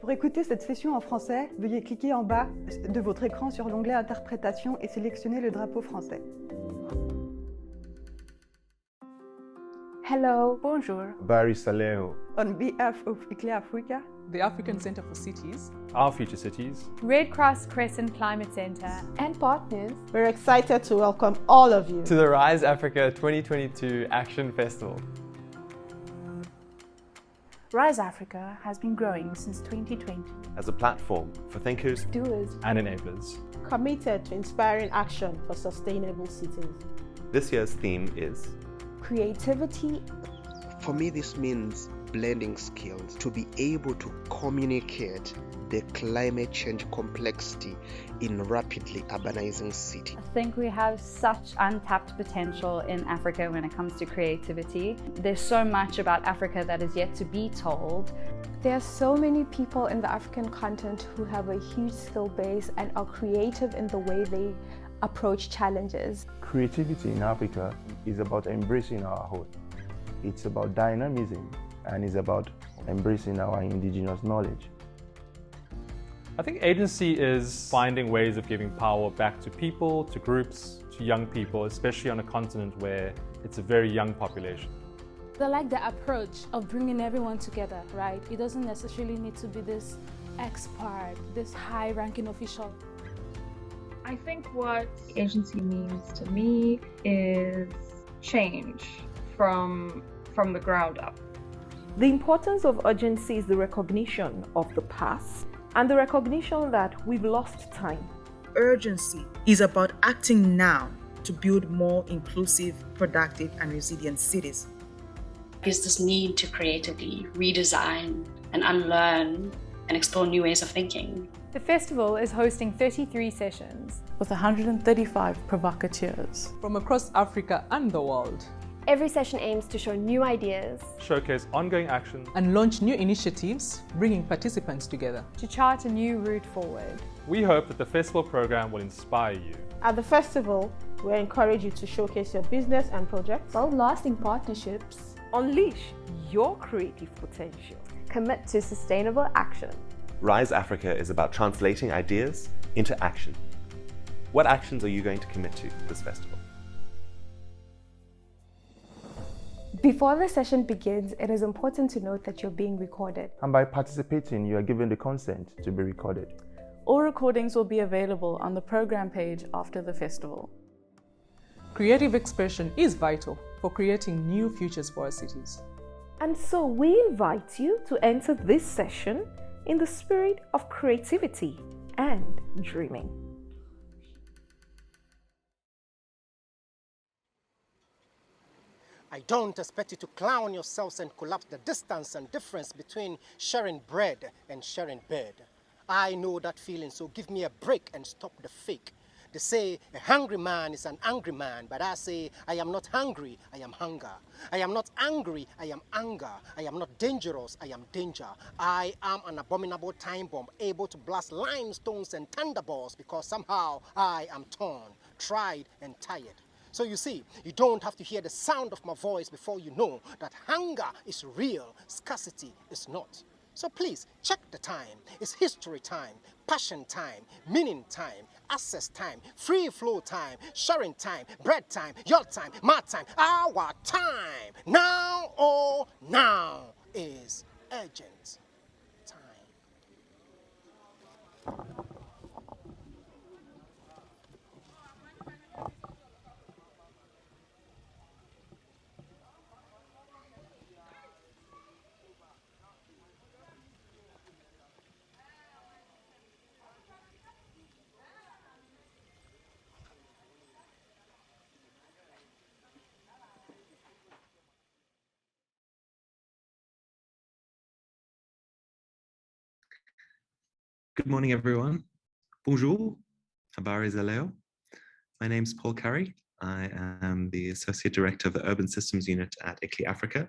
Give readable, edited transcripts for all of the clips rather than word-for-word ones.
Pour écouter cette session en français, veuillez cliquer en bas de votre écran sur l'onglet Interprétation et sélectionner le drapeau français. Hello, bonjour. Biodiversity, On behalf of ICLE Africa, the African Centre for Cities, Our Future Cities, Red Cross Crescent Climate Centre, and partners, we're excited to welcome all of you to the Rise Africa 2022 Action Festival. Rise Africa has been growing since 2020 as a platform for thinkers, doers, and enablers, committed to inspiring action for sustainable cities. This year's theme is creativity. For me, this means blending skills to be able to communicate the climate change complexity in rapidly urbanizing cities. I think we have such untapped potential in Africa when it comes to creativity. There's so much about Africa that is yet to be told. There are so many people in the African continent who have a huge skill base and are creative in the way they approach challenges. Creativity in Africa is about embracing our own. It's about dynamism and it's about embracing our indigenous knowledge. I think agency is finding ways of giving power back to people, to groups, to young people, especially on a continent where it's a very young population. I like the approach of bringing everyone together, right? It doesn't necessarily need to be this expert, this high-ranking official. I think what agency means to me is change from the ground up. The importance of urgency is the recognition of the past and the recognition that we've lost time. Urgency is about acting now to build more inclusive, productive, and resilient cities. Is this need to creatively redesign and unlearn and explore new ways of thinking. The festival is hosting 33 sessions with 135 provocateurs from across Africa and the world. Every session aims to show new ideas, showcase ongoing action, and launch new initiatives, bringing participants together to chart a new route forward. We hope that the festival program will inspire you. At the festival, we encourage you to showcase your business and projects, build lasting partnerships, unleash your creative potential, commit to sustainable action. Rise Africa is about translating ideas into action. What actions are you going to commit to this festival? Before the session begins, it is important to note that you're being recorded. And by participating, you are given the consent to be recorded. All recordings will be available on the program page after the festival. Creative expression is vital for creating new futures for our cities. And so we invite you to enter this session in the spirit of creativity and dreaming. I don't expect you to clown yourselves and collapse the distance and difference between sharing bread and sharing bed. I know that feeling, so give me a break and stop the fake. They say a hungry man is an angry man, but I say I am not hungry, I am hunger. I am not angry, I am anger. I am not dangerous, I am danger. I am an abominable time bomb, able to blast limestones and thunderbolts because somehow I am torn, tried and tired. So you see, you don't have to hear the sound of my voice before you know that hunger is real, scarcity is not. So please, check the time. It's history time, passion time, meaning time, access time, free flow time, sharing time, bread time, your time, my time, our time. Now, oh, now is urgent time. Good morning, everyone. Bonjour. Habari za leo. My name is Paul Curry. I am the Associate Director of the Urban Systems Unit at ICLE Africa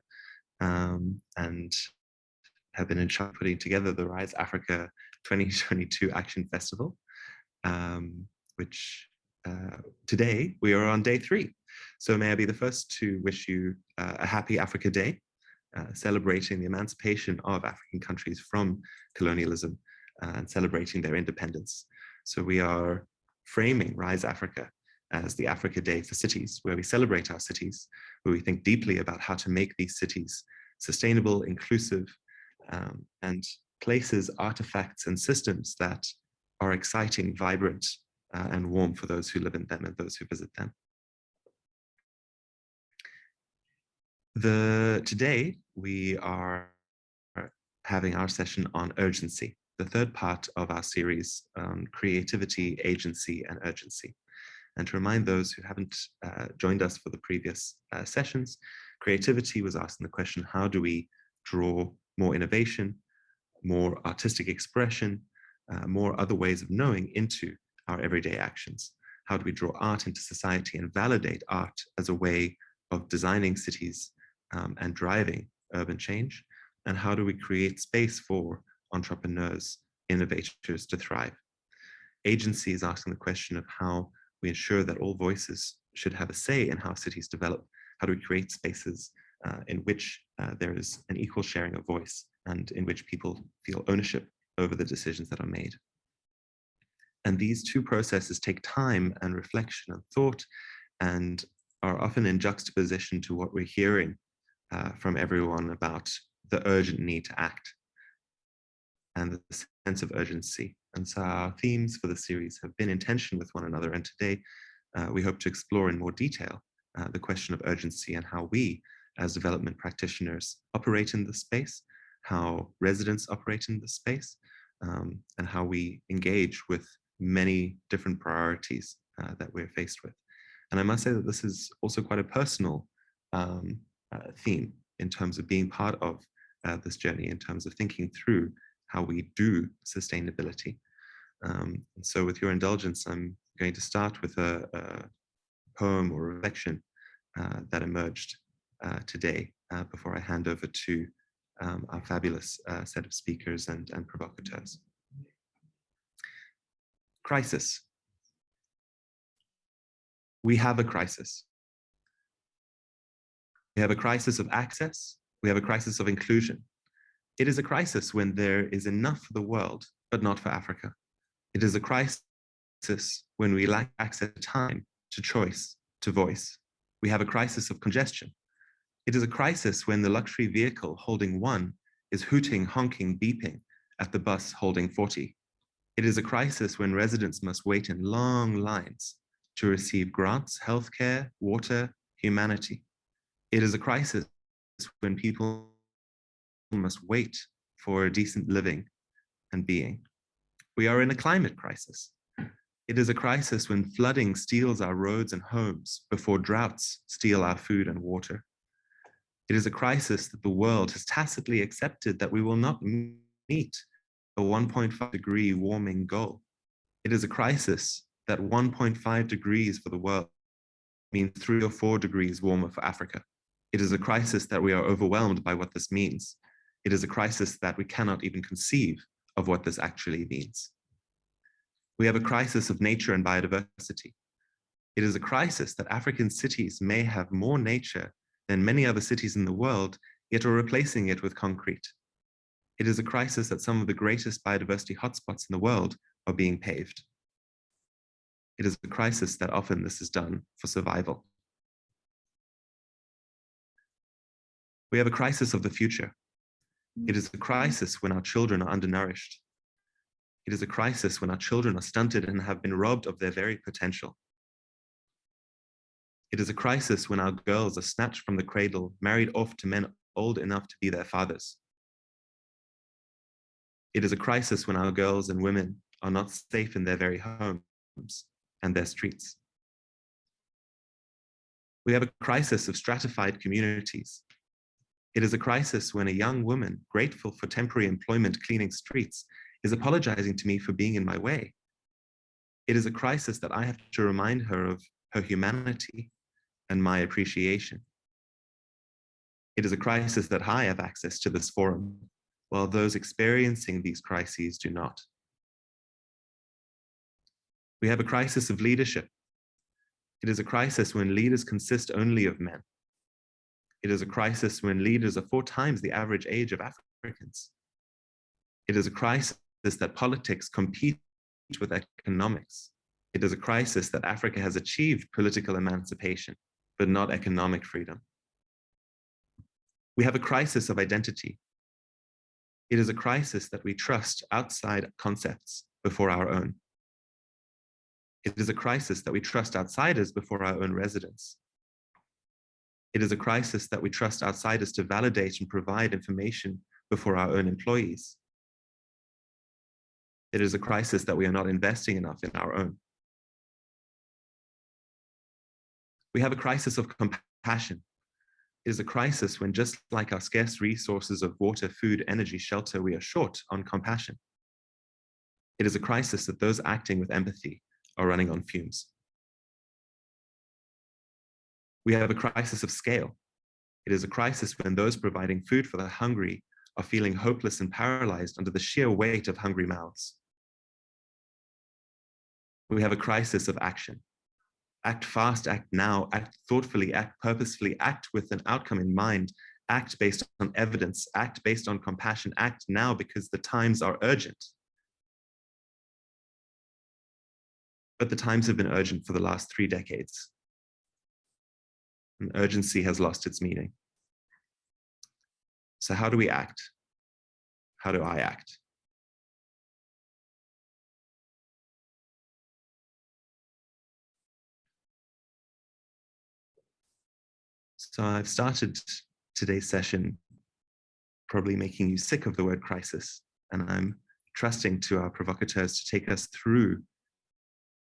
and have been in charge of putting together the Rise Africa 2022 Action Festival, which today we are on day 3. So may I be the first to wish you a happy Africa Day celebrating the emancipation of African countries from colonialism and celebrating their independence. So we are framing Rise Africa as the Africa Day for cities, where we celebrate our cities, where we think deeply about how to make these cities sustainable, inclusive, and places, artifacts, and systems that are exciting, vibrant, and warm for those who live in them and those who visit them. Today, we are having our session on urgency, the third part of our series on creativity, agency, and urgency. And to remind those who haven't joined us for the previous sessions, creativity was asking the question, how do we draw more innovation, more artistic expression, more other ways of knowing into our everyday actions? How do we draw art into society and validate art as a way of designing cities and driving urban change? And how do we create space for entrepreneurs, innovators to thrive? Agency is asking the question of how we ensure that all voices should have a say in how cities develop. How do we create spaces in which there is an equal sharing of voice and in which people feel ownership over the decisions that are made? And these two processes take time and reflection and thought, and are often in juxtaposition to what we're hearing from everyone about the urgent need to act and the sense of urgency. And so our themes for the series have been in tension with one another. And today we hope to explore in more detail the question of urgency and how we as development practitioners operate in this space, how residents operate in this space, and how we engage with many different priorities that we're faced with. And I must say that this is also quite a personal theme in terms of being part of this journey, in terms of thinking through how we do sustainability. And so with your indulgence, I'm going to start with a poem or reflection that emerged today before I hand over to our fabulous set of speakers and provocateurs. Crisis. We have a crisis. We have a crisis of access. We have a crisis of inclusion. It is a crisis when there is enough for the world, but not for Africa. It is a crisis when we lack access to time, to choice, to voice. We have a crisis of congestion. It is a crisis when the luxury vehicle holding one is hooting, honking, beeping at the bus holding 40. It is a crisis when residents must wait in long lines to receive grants, healthcare, water, humanity. It is a crisis when people must wait for a decent living and being. We are in a climate crisis. It is a crisis when flooding steals our roads and homes before droughts steal our food and water. It is a crisis that the world has tacitly accepted that we will not meet a 1.5 degree warming goal. It is a crisis that 1.5 degrees for the world means 3 or 4 degrees warmer for Africa. It is a crisis that we are overwhelmed by what this means. It is a crisis that we cannot even conceive of what this actually means. We have a crisis of nature and biodiversity. It is a crisis that African cities may have more nature than many other cities in the world, yet are replacing it with concrete. It is a crisis that some of the greatest biodiversity hotspots in the world are being paved. It is a crisis that often this is done for survival. We have a crisis of the future. It is a crisis when our children are undernourished. It is a crisis when our children are stunted and have been robbed of their very potential. It is a crisis when our girls are snatched from the cradle, married off to men old enough to be their fathers. It is a crisis when our girls and women are not safe in their very homes and their streets. We have a crisis of stratified communities. It is a crisis when a young woman, grateful for temporary employment cleaning streets, is apologizing to me for being in my way. It is a crisis that I have to remind her of her humanity and my appreciation. It is a crisis that I have access to this forum, while those experiencing these crises do not. We have a crisis of leadership. It is a crisis when leaders consist only of men. It is a crisis when leaders are 4 times the average age of Africans. It is a crisis that politics compete with economics. It is a crisis that Africa has achieved political emancipation, but not economic freedom. We have a crisis of identity. It is a crisis that we trust outside concepts before our own. It is a crisis that we trust outsiders before our own residents. It is a crisis that we trust outsiders to validate and provide information before our own employees. It is a crisis that we are not investing enough in our own. We have a crisis of compassion. It is a crisis when, just like our scarce resources of water, food, energy, shelter, we are short on compassion. It is a crisis that those acting with empathy are running on fumes. We have a crisis of scale. It is a crisis when those providing food for the hungry are feeling hopeless and paralyzed under the sheer weight of hungry mouths. We have a crisis of action. Act fast, act now, act thoughtfully, act purposefully, act with an outcome in mind, act based on evidence, act based on compassion, act now because the times are urgent. But the times have been urgent for the last 3 decades. And urgency has lost its meaning. So how do we act? How do I act? So I've started today's session probably making you sick of the word crisis, and I'm trusting to our provocateurs to take us through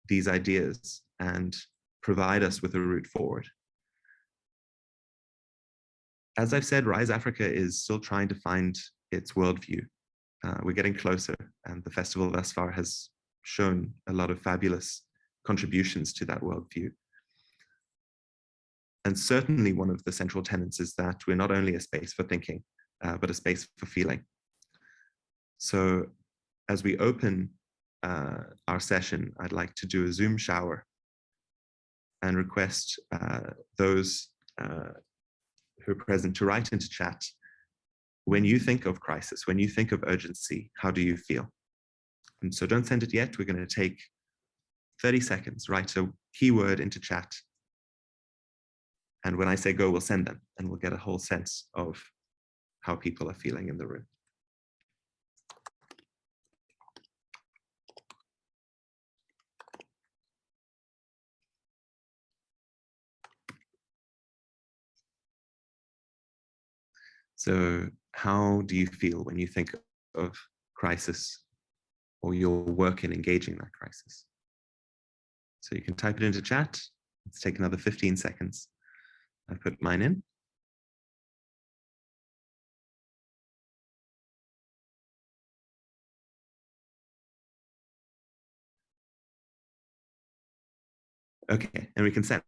these ideas and provide us with a route forward. As I've said, Rise Africa is still trying to find its worldview. We're getting closer, and the festival thus far has shown a lot of fabulous contributions to that worldview. And certainly one of the central tenets is that we're not only a space for thinking, but a space for feeling. So as we open our session, I'd like to do a Zoom shower and request those who are present to write into chat, when you think of crisis, when you think of urgency, how do you feel? And so don't send it yet. We're going to take 30 seconds, write a keyword into chat. And when I say go, we'll send them, and we'll get a whole sense of how people are feeling in the room. So how do you feel when you think of crisis or your work in engaging that crisis? So you can type it into chat. Let's take another 15 seconds. I put mine in. Okay, and we can send.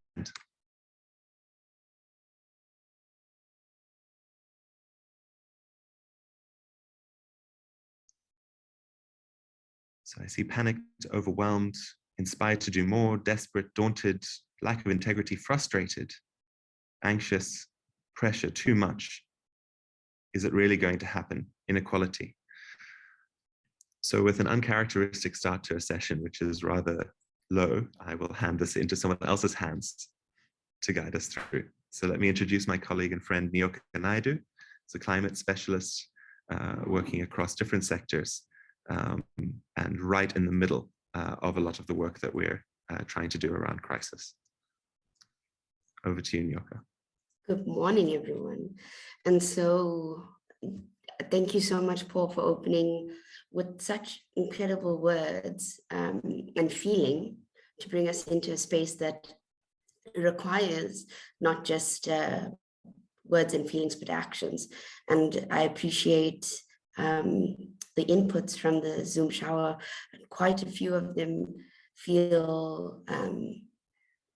So I see panicked, overwhelmed, inspired to do more, desperate, daunted, lack of integrity, frustrated, anxious, pressure, too much. Is it really going to happen? Inequality. So with an uncharacteristic start to a session, which is rather low, I will hand this into someone else's hands to guide us through. So let me introduce my colleague and friend, Nyoka Naidu. He's a climate specialist working across different sectors and right in the middle of a lot of the work that we're trying to do around crisis. Over to you, Nyoka. Good morning, everyone. And so thank you so much, Paul, for opening with such incredible words and feeling to bring us into a space that requires not just words and feelings, but actions. And I appreciate the inputs from the Zoom shower. Quite a few of them feel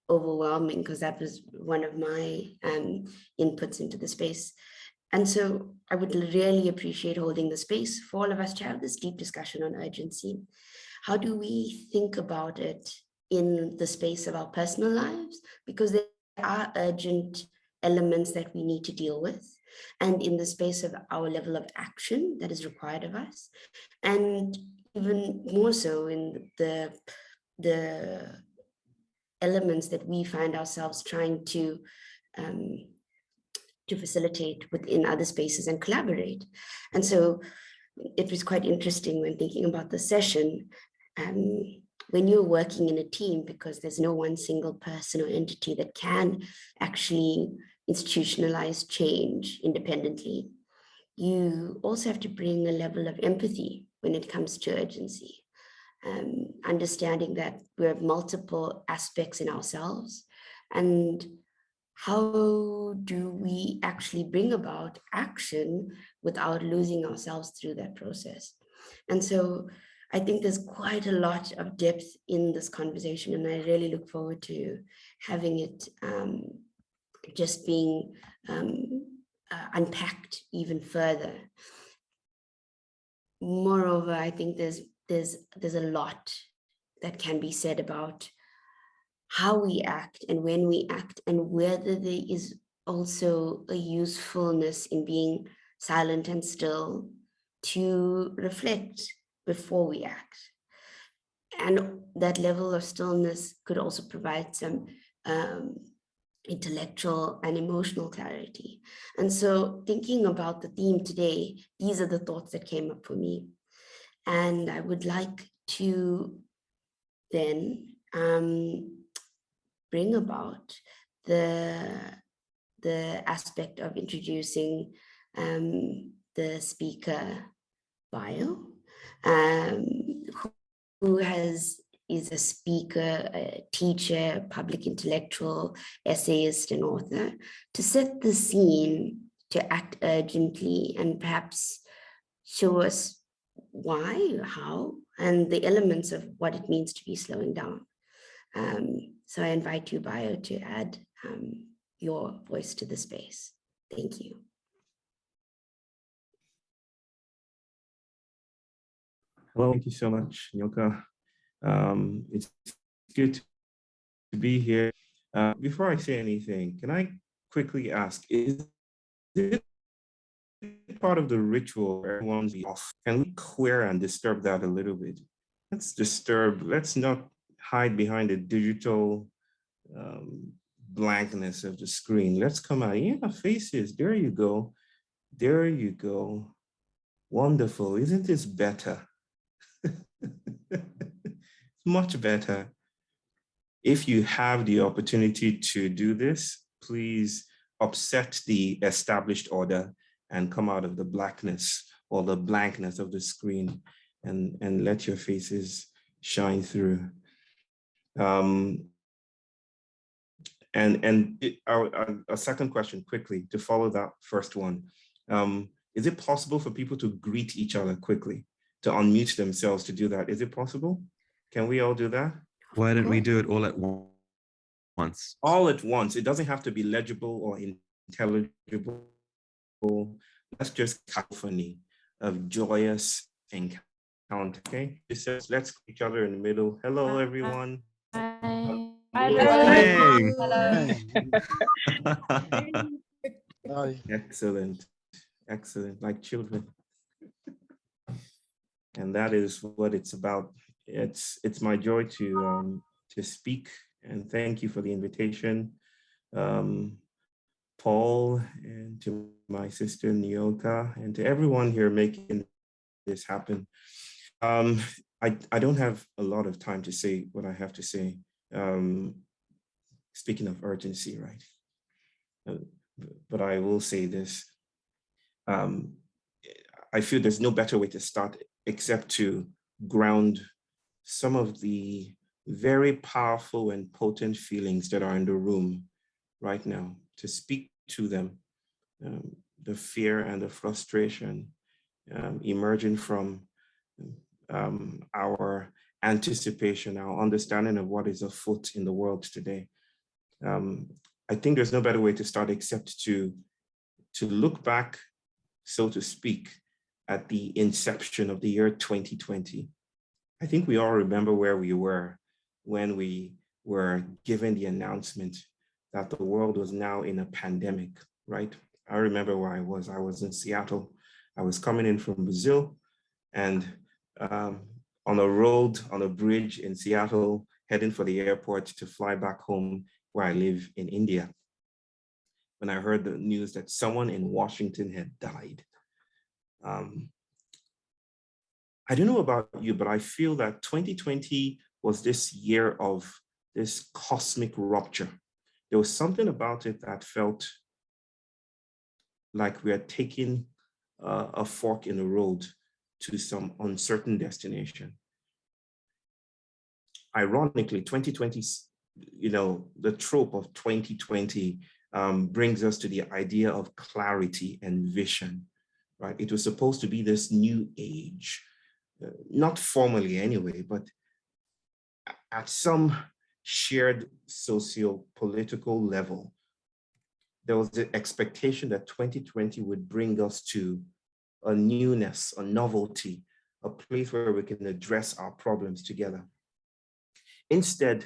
overwhelming, because that was one of my inputs into the space. And so I would really appreciate holding the space for all of us to have this deep discussion on urgency. How do we think about it in the space of our personal lives? Because there are urgent elements that we need to deal with, and in the space of our level of action that is required of us, and even more so in the elements that we find ourselves trying to facilitate within other spaces and collaborate. And so it was quite interesting when thinking about the session, when you're working in a team, because there's no one single person or entity that can actually institutionalize change independently, you also have to bring a level of empathy when it comes to urgency, understanding that we have multiple aspects in ourselves, and how do we actually bring about action without losing ourselves through that process? And so I think there's quite a lot of depth in this conversation, and I really look forward to having it just being unpacked even further. Moreover, I think there's a lot that can be said about how we act and when we act, and whether there is also a usefulness in being silent and still to reflect before we act. And that level of stillness could also provide some intellectual and emotional clarity. And so thinking about the theme today, these are the thoughts that came up for me. And I would like to then bring about the aspect of introducing the speaker bio, who is a speaker, a teacher, public intellectual, essayist, and author, to set the scene, to act urgently, and perhaps show us why, how, and the elements of what it means to be slowing down. So I invite you, Bio, to add your voice to the space. Thank you. Hello, thank you so much, Nyoka. It's good to be here. Before I say anything, can I quickly ask, is it part of the ritual where everyone's off? Can we queer and disturb that a little bit? Let's not hide behind the digital blankness of the screen. Let's come out. Yeah, faces. There you go. There you go. Wonderful. Isn't this better? Much better. If you have the opportunity to do this, please upset the established order and come out of the blackness or the blankness of the screen and let your faces shine through. A second question quickly to follow that first one. Is it possible for people to greet each other quickly, to unmute themselves to do that? Is it possible? Can we all do that? Why don't we do it all at once? All at once. It doesn't have to be legible or intelligible. That's just cacophony of joyous encounter. Okay? Let's greet each other in the middle. Hello, everyone. Hi. Excellent. Excellent. Like children. And that is what it's about. It's my joy to speak, and thank you for the invitation, Paul, and to my sister Nyoka, and to everyone here making this happen. I don't have a lot of time to say what I have to say. Speaking of urgency, right? But I will say this. I feel there's no better way to start except to ground some of the very powerful and potent feelings that are in the room right now, to speak to them, the fear and the frustration emerging from our anticipation, our understanding of what is afoot in the world today. I think there's no better way to start except to look back, so to speak, at the inception of the year 2020. I think we all remember where we were when we were given the announcement that the world was now in a pandemic, right? I remember where I was. I was in Seattle. I was coming in from Brazil, and on a road, on a bridge in Seattle, heading for the airport to fly back home where I live in India, when I heard the news that someone in Washington had died. I don't know about you, but I feel that 2020 was this year of this cosmic rupture. There was something about it that felt like we are taking a fork in the road to some uncertain destination. Ironically, 2020, the trope of 2020 brings us to the idea of clarity and vision, right? It was supposed to be this new age, not formally anyway, but at some shared socio-political level. There was the expectation that 2020 would bring us to a newness, a novelty, a place where we can address our problems together. Instead,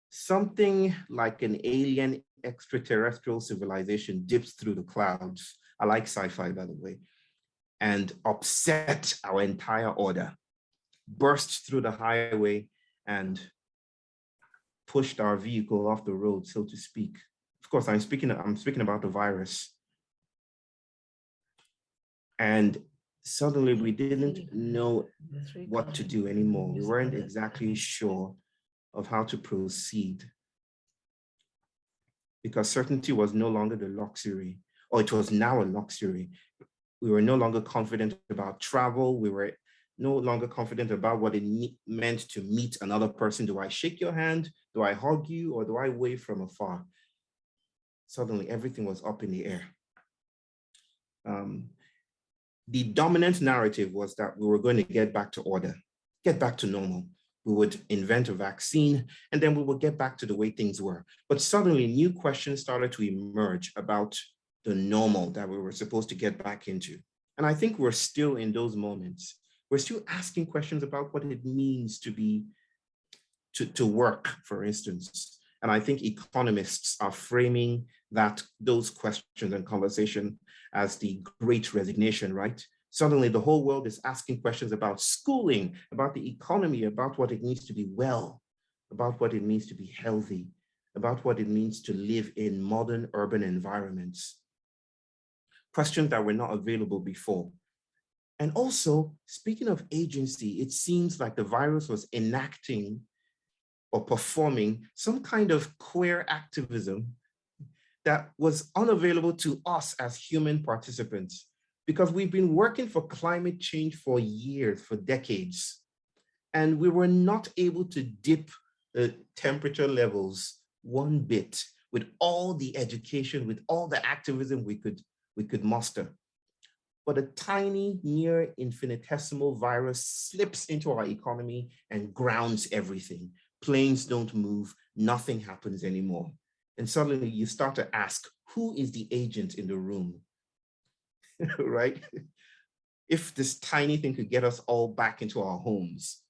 something like an alien extraterrestrial civilization dips through the clouds. I like sci-fi, by the way, and upset our entire order, burst through the highway and pushed our vehicle off the road, so to speak. Of course, I'm speaking about the virus. And suddenly we didn't know what to do anymore. We weren't exactly sure of how to proceed, because certainty was no longer the luxury, or it was now a luxury. We were no longer confident about travel. We were no longer confident about what it meant to meet another person. Do I shake your hand? Do I hug you? Or do I wave from afar? Suddenly, everything was up in the air. The dominant narrative was that we were going to get back to order, get back to normal. We would invent a vaccine, and then we would get back to the way things were. But suddenly, new questions started to emerge about the normal that we were supposed to get back into. And I think we're still in those moments. We're still asking questions about what it means to work, for instance. And I think economists are framing those questions and conversation as the great resignation, right? Suddenly the whole world is asking questions about schooling, about the economy, about what it means to be well, about what it means to be healthy, about what it means to live in modern urban environments. Questions that were not available before. And also, speaking of agency, it seems like the virus was enacting or performing some kind of queer activism that was unavailable to us as human participants, because we've been working for climate change for years, for decades, and we were not able to dip the temperature levels one bit with all the education, with all the activism we could muster. But a tiny, near infinitesimal virus slips into our economy and grounds everything. Planes don't move, nothing happens anymore. And suddenly you start to ask, who is the agent in the room, right? If this tiny thing could get us all back into our homes,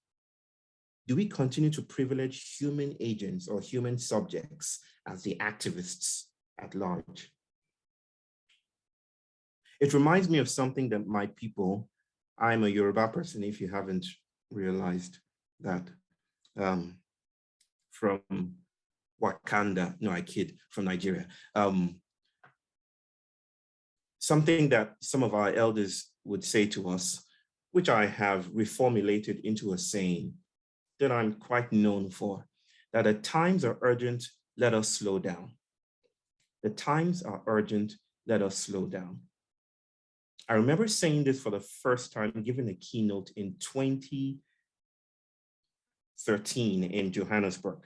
do we continue to privilege human agents or human subjects as the activists at large? It reminds me of something that my people, I'm a Yoruba person, if you haven't realized that, from Wakanda, no, I kid, from Nigeria. Something that some of our elders would say to us, which I have reformulated into a saying that I'm quite known for, that the times are urgent, let us slow down. The times are urgent, let us slow down. I remember saying this for the first time, giving a keynote in 2013 in Johannesburg.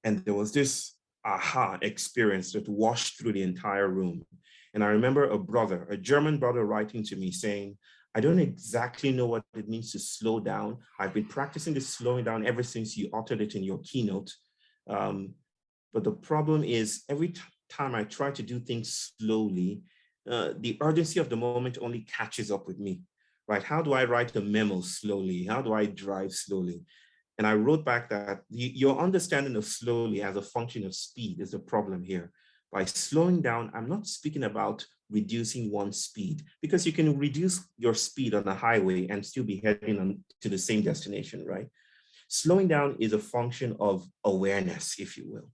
And there was this aha experience that washed through the entire room. And I remember a German brother writing to me saying, I don't exactly know what it means to slow down. I've been practicing this slowing down ever since you uttered it in your keynote. But the problem is every time I try to do things slowly, the urgency of the moment only catches up with me, right? How do I write a memo slowly? How do I drive slowly? And I wrote back that your understanding of slowly as a function of speed is the problem here. By slowing down, I'm not speaking about reducing one's speed, because you can reduce your speed on a highway and still be heading on to the same destination, right? Slowing down is a function of awareness, if you will.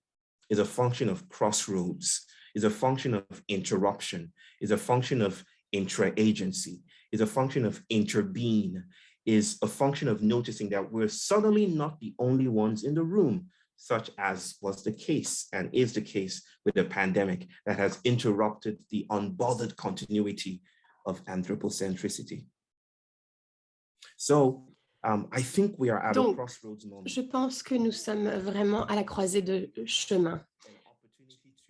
Is a function of crossroads, is a function of interruption, is a function of intra-agency, is a function of interbeing, is a function of noticing that we're suddenly not the only ones in the room, such as was the case and is the case with the pandemic that has interrupted the unbothered continuity of anthropocentricity. So, I think we are at a crossroads moment. Je pense que nous sommes vraiment à la croisée de chemin.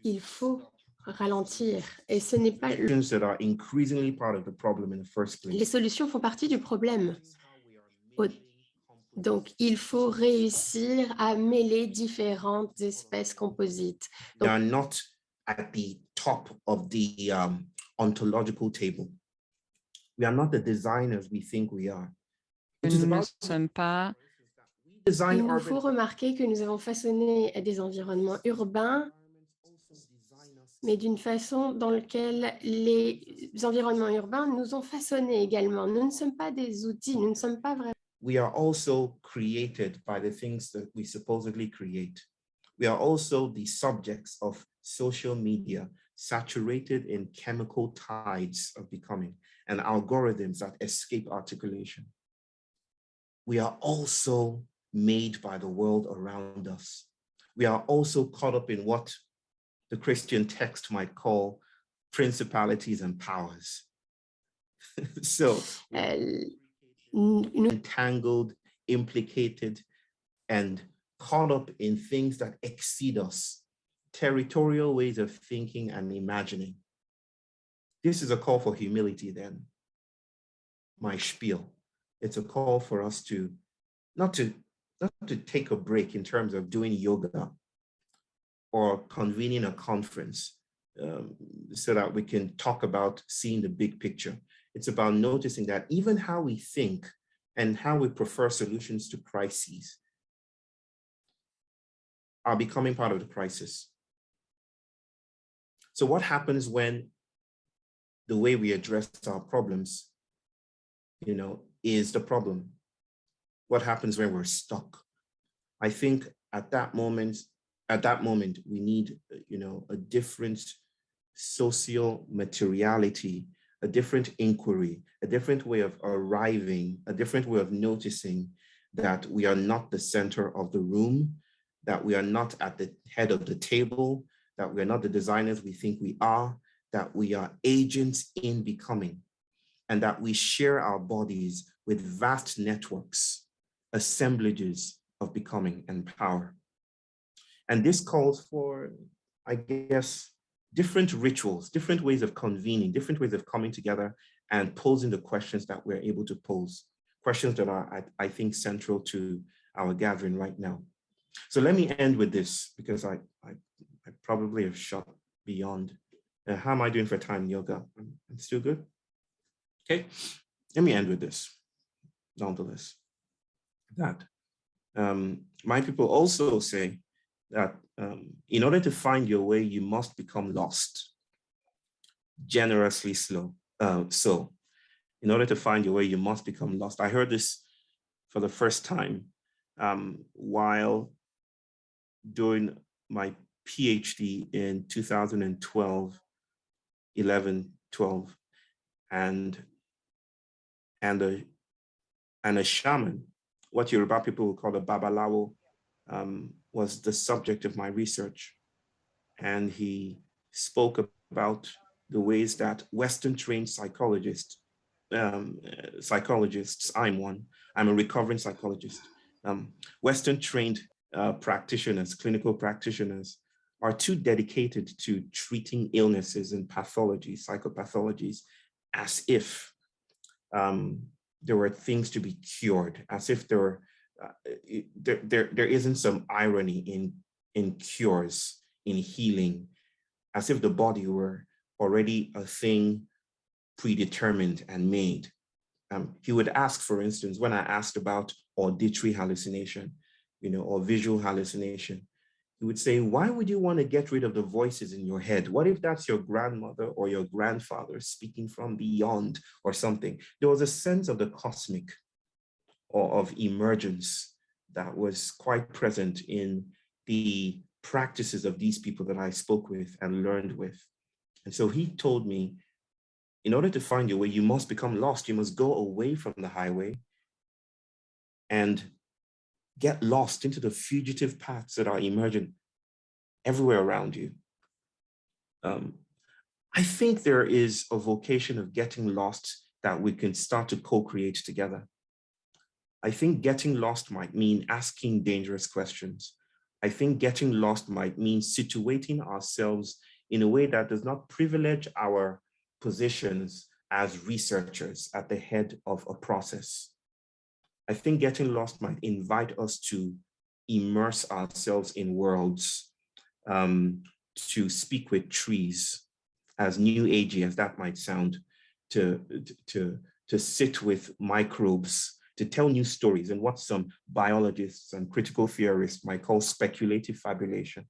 Il faut ralentir et ce n'est pas... That are increasingly part of the problem in the first place. Les solutions font partie du problème. Donc, il faut réussir à mêler différentes espèces composites. They are not at the top of the ontological table. We are not the designers we think we are. Nous ne sommes pas... Il nous faut remarquer que nous avons façonné des environnements urbains, mais d'une façon dans laquelle les environnements urbains nous ont façonnés également. Nous ne sommes pas des outils, nous ne sommes pas vraiment... We are also created by the things that we supposedly create. We are also the subjects of social media, saturated in chemical tides of becoming and algorithms that escape articulation. We are also made by the world around us. We are also caught up in what the Christian text might call principalities and powers. So, entangled, implicated, and caught up in things that exceed us, territorial ways of thinking and imagining. This is a call for humility then, my spiel. It's a call for us to not to take a break in terms of doing yoga or convening a conference so that we can talk about seeing the big picture. It's about noticing that even how we think and how we prefer solutions to crises are becoming part of the crisis. So what happens when the way we address our problems, is the problem? What happens when we're stuck? I think at that moment, we need, a different social materiality, a different inquiry, a different way of arriving, a different way of noticing that we are not the center of the room, that we are not at the head of the table, that we are not the designers we think we are, that we are agents in becoming, and that we share our bodies with vast networks, assemblages of becoming and power. And this calls for, I guess, different rituals, different ways of convening, different ways of coming together and posing the questions that we're able to pose, questions that are, I think, central to our gathering right now. So let me end with this, because I probably have shot beyond. How am I doing for time, yoga? I'm still good? Okay, let me end with this, nonetheless. That my people also say that in order to find your way, you must become lost, generously slow. So in order to find your way, you must become lost. I heard this for the first time while doing my PhD in 2012, 11, 12, and a shaman, what Yoruba people would call a babalawo, was the subject of my research. And he spoke about the ways that Western trained psychologists, I'm one, I'm a recovering psychologist, Western trained practitioners, clinical practitioners, are too dedicated to treating illnesses and pathologies, psychopathologies, as if there were things to be cured, as if there isn't some irony in cures, in healing, as if the body were already a thing predetermined and made. He would ask, for instance, when I asked about auditory hallucination, or visual hallucination. He would say, why would you want to get rid of the voices in your head? What if that's your grandmother or your grandfather speaking from beyond or something? There was a sense of the cosmic or of emergence that was quite present in the practices of these people that I spoke with and learned with. And so he told me, in order to find your way, you must become lost. You must go away from the highway and get lost into the fugitive paths that are emergent everywhere around you. I think there is a vocation of getting lost that we can start to co-create together. I think getting lost might mean asking dangerous questions. I think getting lost might mean situating ourselves in a way that does not privilege our positions as researchers at the head of a process. I think getting lost might invite us to immerse ourselves in worlds, to speak with trees, as new agey as that might sound, to sit with microbes, to tell new stories and what some biologists and critical theorists might call speculative fabulation.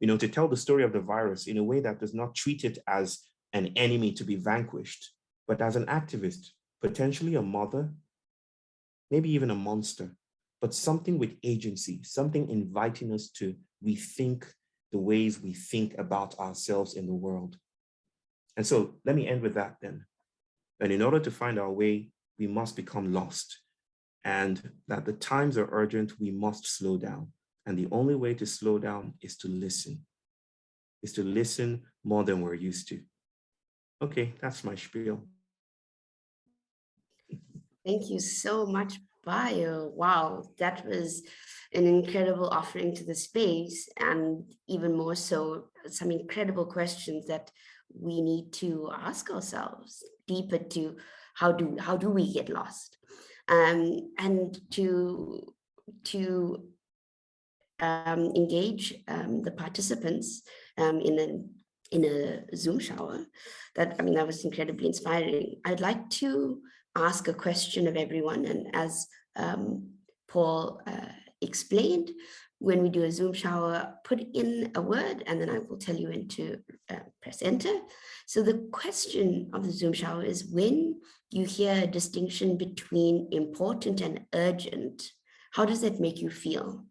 To tell the story of the virus in a way that does not treat it as an enemy to be vanquished, but as an activist, potentially a mother, maybe even a monster, but something with agency, something inviting us to rethink the ways we think about ourselves in the world. And so let me end with that then. And in order to find our way, we must become lost. And that the times are urgent, we must slow down. And the only way to slow down is to listen more than we're used to. Okay, that's my spiel. Thank you so much, Bio. Wow, that was an incredible offering to the space, and even more so, some incredible questions that we need to ask ourselves deeper to how do we get lost, and to engage the participants in a Zoom shower. That was incredibly inspiring. I'd like to ask a question of everyone, and as Paul explained, when we do a Zoom shower, put in a word and then I will tell you when to press enter. So the question of the Zoom shower is, when you hear a distinction between important and urgent, how does that make you feel?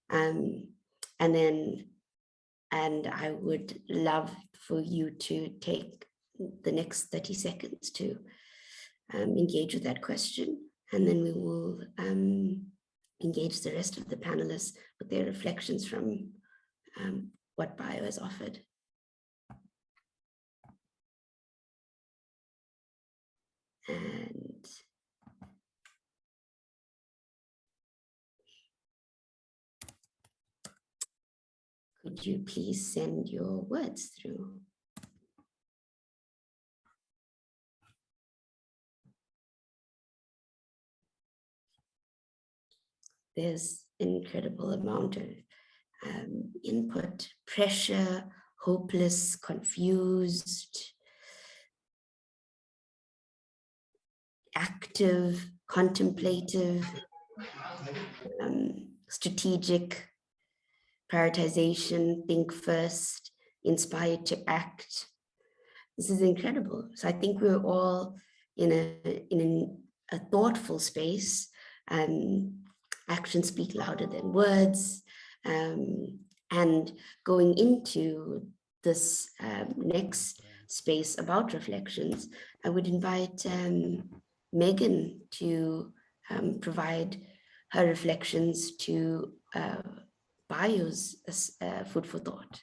And I would love for you to take the next 30 seconds to engage with that question, and then we will engage the rest of the panelists with their reflections from what Bio has offered. And could you please send your words through? There's an incredible amount of input: pressure, hopeless, confused, active, contemplative, strategic, prioritization, think first, inspired to act. This is incredible. So I think we're all in a thoughtful space. Actions speak louder than words. And going into this next space about reflections, I would invite Megan to provide her reflections to Bio's food for thought.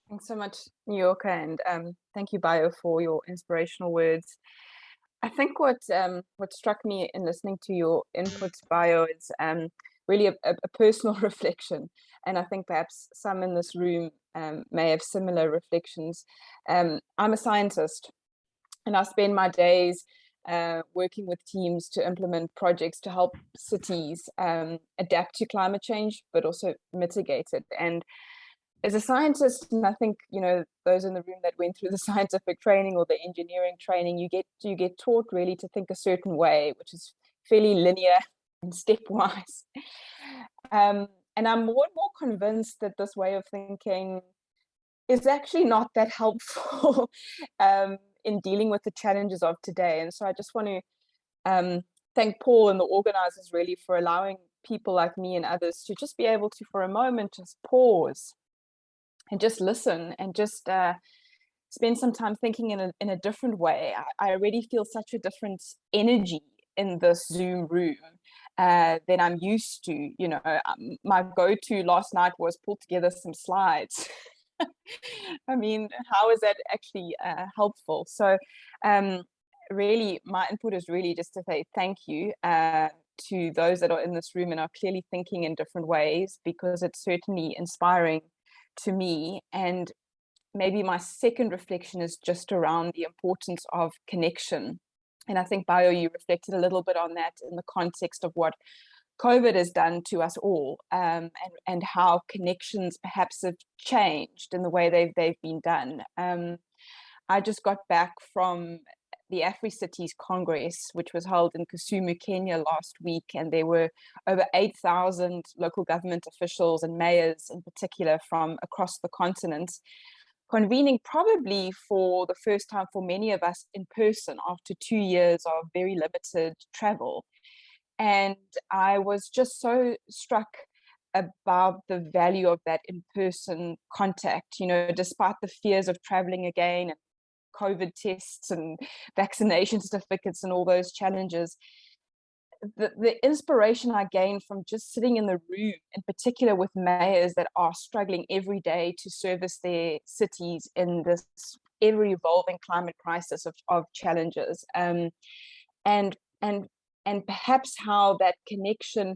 Thanks so much, New Yorker, and thank you, Bio, for your inspirational words. I think what struck me in listening to your inputs, Bio, is really a personal reflection, and I think perhaps some in this room may have similar reflections. I'm a scientist, and I spend my days working with teams to implement projects to help cities adapt to climate change, but also mitigate it. And as a scientist, and I think those in the room that went through the scientific training or the engineering training, you get taught really to think a certain way, which is fairly linear, stepwise. And I'm more and more convinced that this way of thinking is actually not that helpful in dealing with the challenges of today. And so I just want to thank Paul and the organizers really for allowing people like me and others to just be able to, for a moment, just pause and just listen and just spend some time thinking in a different way. I already feel such a different energy in this Zoom room than I'm used to. You know, my go-to last night was pull together some slides. I mean, how is that actually helpful? So really, my input is really just to say thank you to those that are in this room and are clearly thinking in different ways, because it's certainly inspiring to me. And maybe my second reflection is just around the importance of connection. And I think, Bio, you reflected a little bit on that in the context of what COVID has done to us all, and how connections perhaps have changed in the way they've been done. I just got back from the AfriCities Congress, which was held in Kisumu, Kenya last week, and there were over 8,000 local government officials and mayors in particular from across the continent, convening probably for the first time for many of us in person after 2 years of very limited travel. And I was just so struck about the value of that in-person contact, you know, despite the fears of traveling again and COVID tests and vaccination certificates and all those challenges. The inspiration I gained from just sitting in the room, in particular with mayors that are struggling every day to service their cities in this ever-evolving climate crisis of challenges, and perhaps how that connection,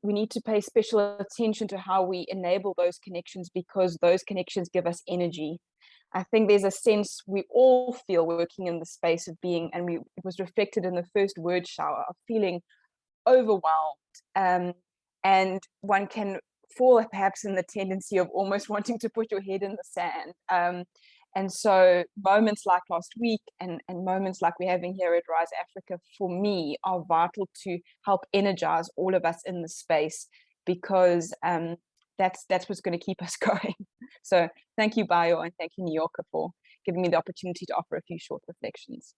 we need to pay special attention to how we enable those connections, because those connections give us energy. I think there's a sense we all feel working in the space of being, and it was reflected in the first word shower, of feeling overwhelmed. And one can fall perhaps in the tendency of almost wanting to put your head in the sand. And so moments like last week and moments like we're having here at Rise Africa, for me, are vital to help energize all of us in the space, because that's what's going to keep us going. So thank you, Bio, and thank you, New Yorker, for giving me the opportunity to offer a few short reflections.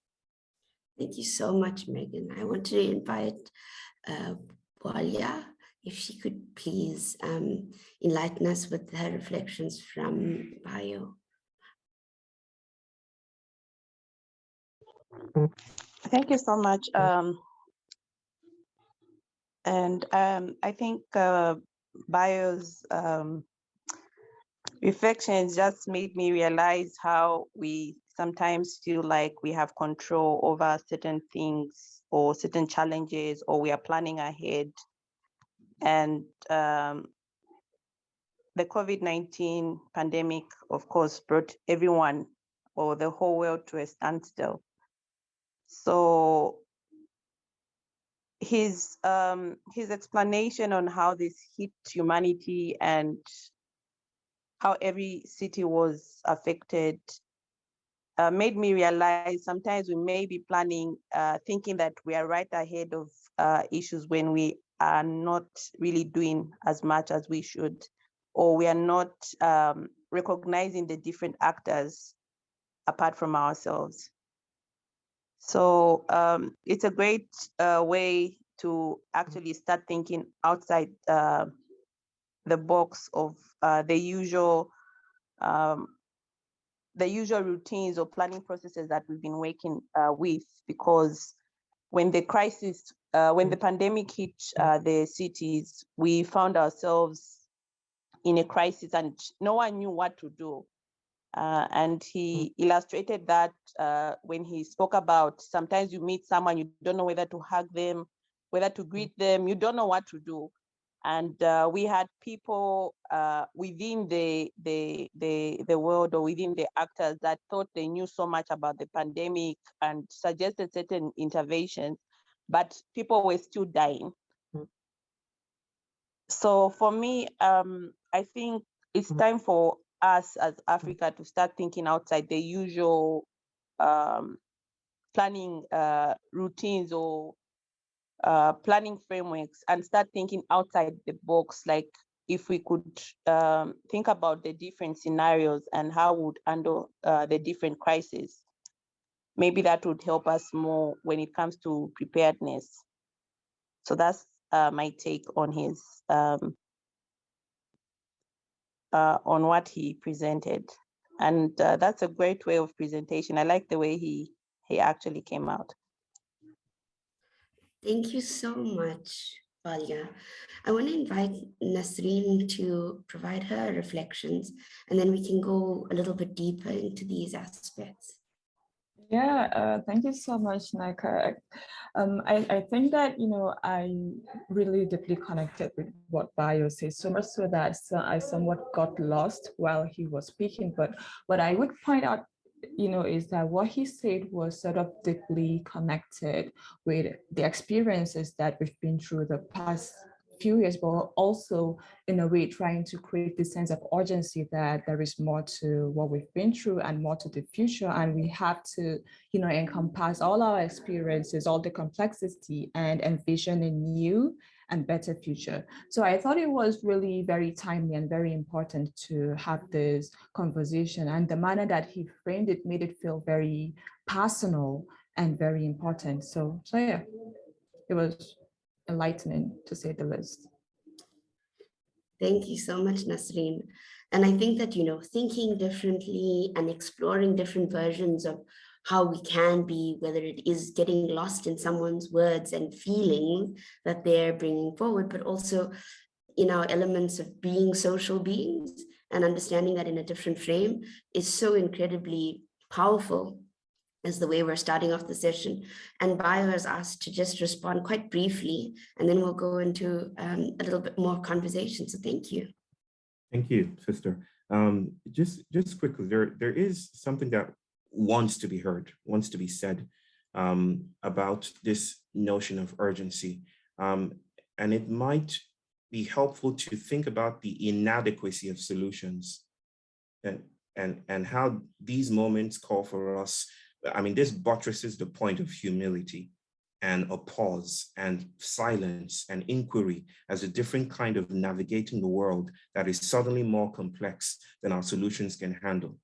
Thank you so much, Megan. I want to invite Walia, if she could please enlighten us with her reflections from Bio. Thank you so much. I think Bio's reflections just made me realize how we sometimes feel like we have control over certain things or certain challenges, or we are planning ahead. And the COVID-19 pandemic, of course, brought everyone or the whole world to a standstill. So his explanation on how this hit humanity and how every city was affected made me realize sometimes we may be planning, thinking that we are right ahead of issues when we are not really doing as much as we should, or we are not recognizing the different actors apart from ourselves. So it's a great way to actually start thinking outside the box of the usual routines or planning processes that we've been working with, because when the crisis, when the pandemic hit the cities, we found ourselves in a crisis and no one knew what to do. And he illustrated that when he spoke about sometimes you meet someone, you don't know whether to hug them, whether to greet them, you don't know what to do. And we had people within the world or within the actors that thought they knew so much about the pandemic and suggested certain interventions, but people were still dying. So for me, I think it's time for us as Africa to start thinking outside the usual planning routines or planning frameworks and start thinking outside the box, like if we could think about the different scenarios and how we would handle the different crises. Maybe that would help us more when it comes to preparedness. So that's my take on his on what he presented, and that's a great way of presentation. I like the way he actually came out. Thank you so much, Valia. I want to invite Nasreen to provide her reflections, and then we can go a little bit deeper into these aspects. Yeah, thank you so much, Nika. I think that, I really deeply connected with what Bio says, so much so that I somewhat got lost while he was speaking. But what I would point out, is that what he said was sort of deeply connected with the experiences that we've been through the past few years, but also in a way trying to create this sense of urgency that there is more to what we've been through and more to the future, and we have to encompass all our experiences, all the complexity, and envision a new and better future. So I thought it was really very timely and very important to have this conversation, and the manner that he framed it made it feel very personal and very important. So yeah, it was enlightening, to say the least. Thank you so much, Nasreen. And I think that, thinking differently and exploring different versions of how we can be, whether it is getting lost in someone's words and feeling that they're bringing forward, but also in our elements of being social beings and understanding that in a different frame is so incredibly powerful, is the way we're starting off the session. And Bio has asked to just respond quite briefly, and then we'll go into a little bit more conversation. So thank you. Thank you, sister. Just quickly, there is something that wants to be heard, wants to be said about this notion of urgency. And it might be helpful to think about the inadequacy of solutions and how these moments call for us. I mean, this buttresses the point of humility and a pause and silence and inquiry as a different kind of navigating the world that is suddenly more complex than our solutions can handle.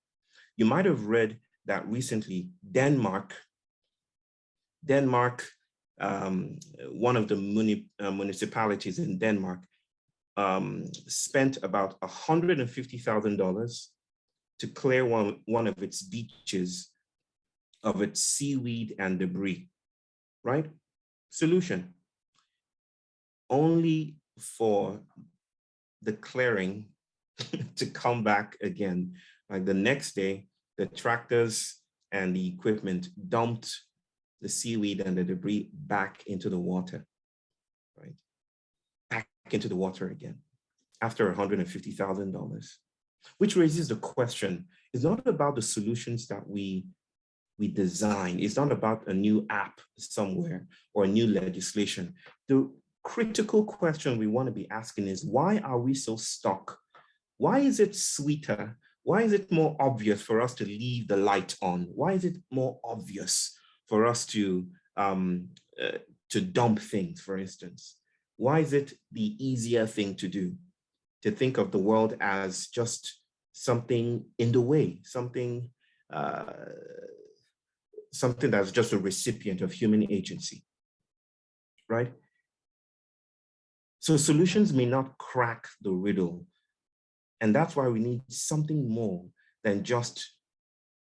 You might have read that recently Denmark, one of the municipalities in Denmark, spent about $150,000 to clear one of its beaches of its seaweed and debris, right? Solution, only for the clearing to come back again. Like the next day, the tractors and the equipment dumped the seaweed and the debris back into the water, right? Back into the water again, after $150,000, which raises the question, it's not about the solutions that we design. It's not about a new app somewhere or a new legislation. The critical question we want to be asking is, why are we so stuck? Why is it sweeter? Why is it more obvious for us to leave the light on? Why is it more obvious for us to dump things, for instance? Why is it the easier thing to do? To think of the world as just something in the way, something that's just a recipient of human agency, right? So solutions may not crack the riddle. And that's why we need something more than just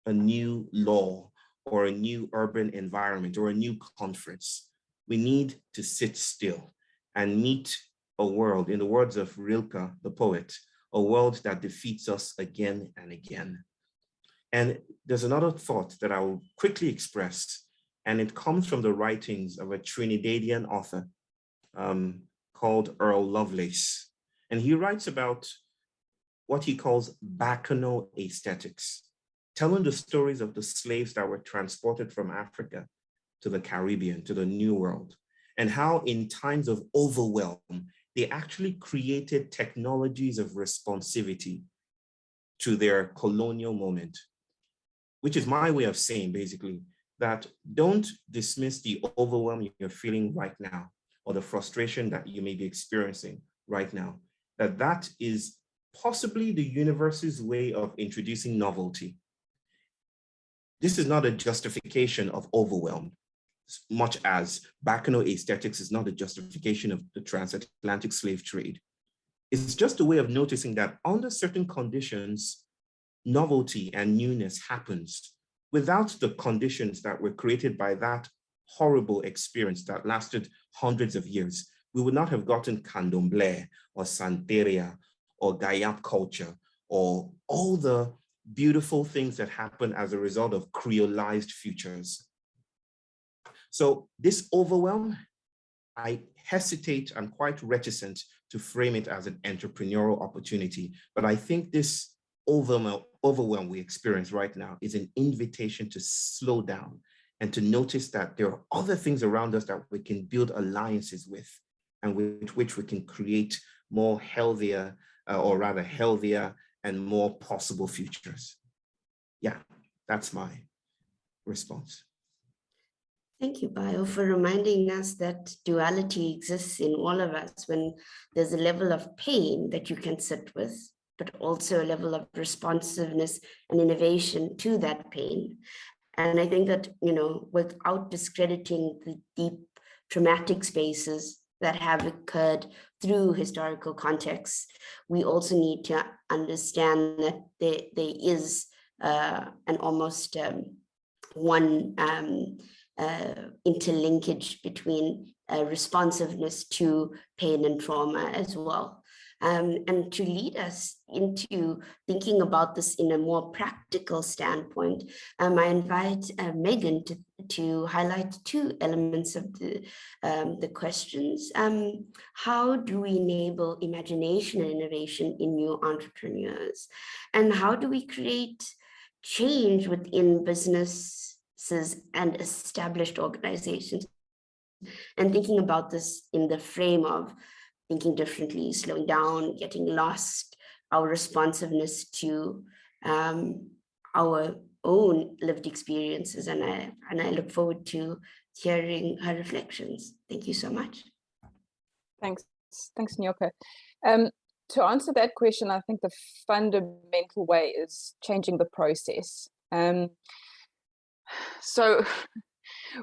a new law or a new urban environment or a new conference. We need to sit still and meet a world, in the words of Rilke, the poet, a world that defeats us again and again. And there's another thought that I will quickly express, and it comes from the writings of a Trinidadian author called Earl Lovelace. And he writes about what he calls bacchanal aesthetics, telling the stories of the slaves that were transported from Africa to the Caribbean, to the New World, and how in times of overwhelm, they actually created technologies of responsivity to their colonial moment, which is my way of saying basically that don't dismiss the overwhelm you're feeling right now. or the frustration that you may be experiencing right now, that is possibly the universe's way of introducing novelty. This is not a justification of overwhelm, much as Bacchanal aesthetics is not a justification of the transatlantic slave trade. It's just a way of noticing that under certain conditions, novelty and newness happens without the conditions that were created by that horrible experience that lasted hundreds of years. We would not have gotten candomblé or santeria or Gayap culture or all the beautiful things that happen as a result of creolized futures. So this overwhelm, I hesitate, I'm quite reticent to frame it as an entrepreneurial opportunity, but I think this overwhelm we experience right now is an invitation to slow down and to notice that there are other things around us that we can build alliances with and with which we can create more healthier and more possible futures. Yeah, that's my response. Thank you, Bio, for reminding us that duality exists in all of us when there's a level of pain that you can sit with, but also a level of responsiveness and innovation to that pain. And I think that, without discrediting the deep traumatic spaces that have occurred through historical contexts, we also need to understand that there is an almost interlinkage between responsiveness to pain and trauma as well. And to lead us into thinking about this in a more practical standpoint, I invite Megan to highlight two elements of the questions. How do we enable imagination and innovation in new entrepreneurs? And how do we create change within businesses and established organizations? And thinking about this in the frame of thinking differently, slowing down, getting lost, our responsiveness to our own lived experiences. And I look forward to hearing her reflections. Thank you so much. Thanks, Nyoka. To answer that question, I think the fundamental way is changing the process. So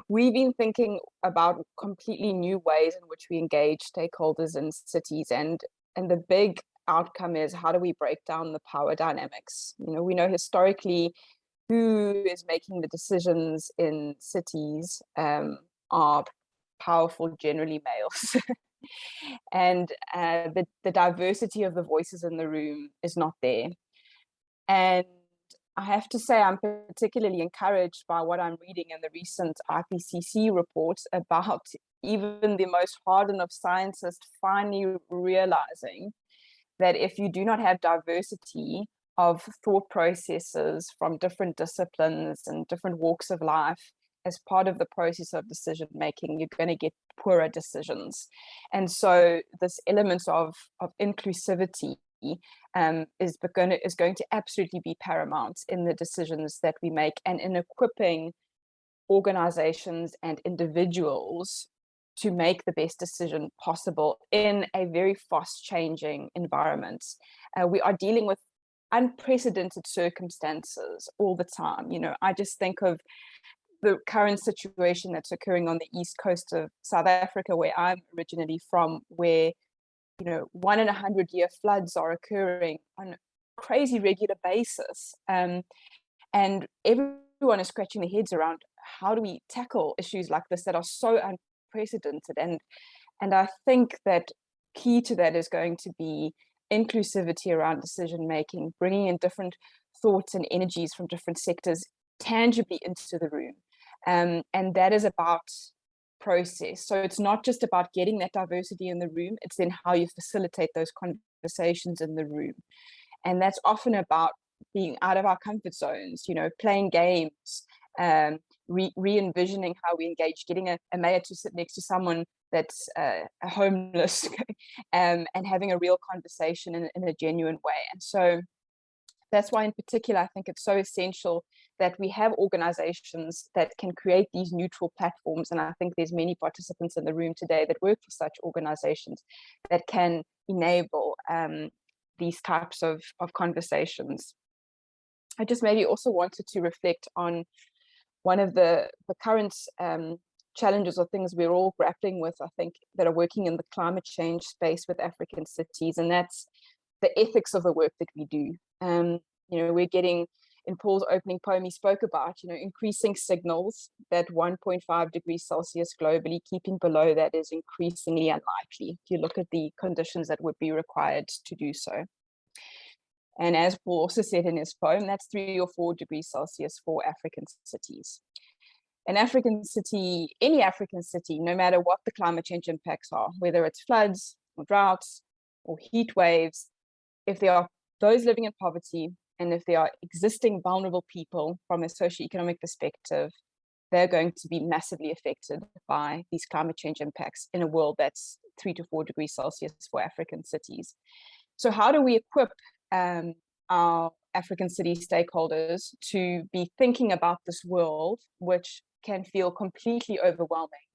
we've been thinking about completely new ways in which we engage stakeholders in cities, and the big outcome is, how do we break down the power dynamics? We know historically who is making the decisions in cities are powerful, generally males. And the diversity of the voices in the room is not there. And I have to say, I'm particularly encouraged by what I'm reading in the recent IPCC reports about even the most hardened of scientists finally realizing that if you do not have diversity of thought processes from different disciplines and different walks of life as part of the process of decision making, you're going to get poorer decisions. And so this element of inclusivity is going to absolutely be paramount in the decisions that we make, and in equipping organizations and individuals to make the best decision possible in a very fast changing environment. We are dealing with unprecedented circumstances all the time. I just think of the current situation that's occurring on the east coast of South Africa, where I'm originally from, where 1 in 100-year floods are occurring on a crazy regular basis. And everyone is scratching their heads around, how do we tackle issues like this that are so unprecedented? And I think that key to that is going to be inclusivity around decision making, bringing in different thoughts and energies from different sectors tangibly into the room. And that is about process. So it's not just about getting that diversity in the room, it's then how you facilitate those conversations in the room. And that's often about being out of our comfort zones, playing games, re-envisioning how we engage, getting a mayor to sit next to someone that's homeless, and having a real conversation in a genuine way. And so that's why in particular, I think it's so essential that we have organizations that can create these neutral platforms. And I think there's many participants in the room today that work for such organizations that can enable these types of conversations. I just maybe also wanted to reflect on one of the current challenges or things we're all grappling with, I think, that are working in the climate change space with African cities, and that's the ethics of the work that we do. We're getting, in Paul's opening poem, he spoke about, increasing signals that 1.5 degrees Celsius globally, keeping below that is increasingly unlikely if you look at the conditions that would be required to do so. And as Paul also said in his poem, that's 3 or 4 degrees Celsius for African cities. An African city, any African city, no matter what the climate change impacts are, whether it's floods or droughts or heat waves, if there are those living in poverty, and if there are existing vulnerable people from a socioeconomic perspective, they're going to be massively affected by these climate change impacts in a world that's 3 to 4 degrees Celsius for African cities. So how do we equip our African city stakeholders to be thinking about this world, which can feel completely overwhelming,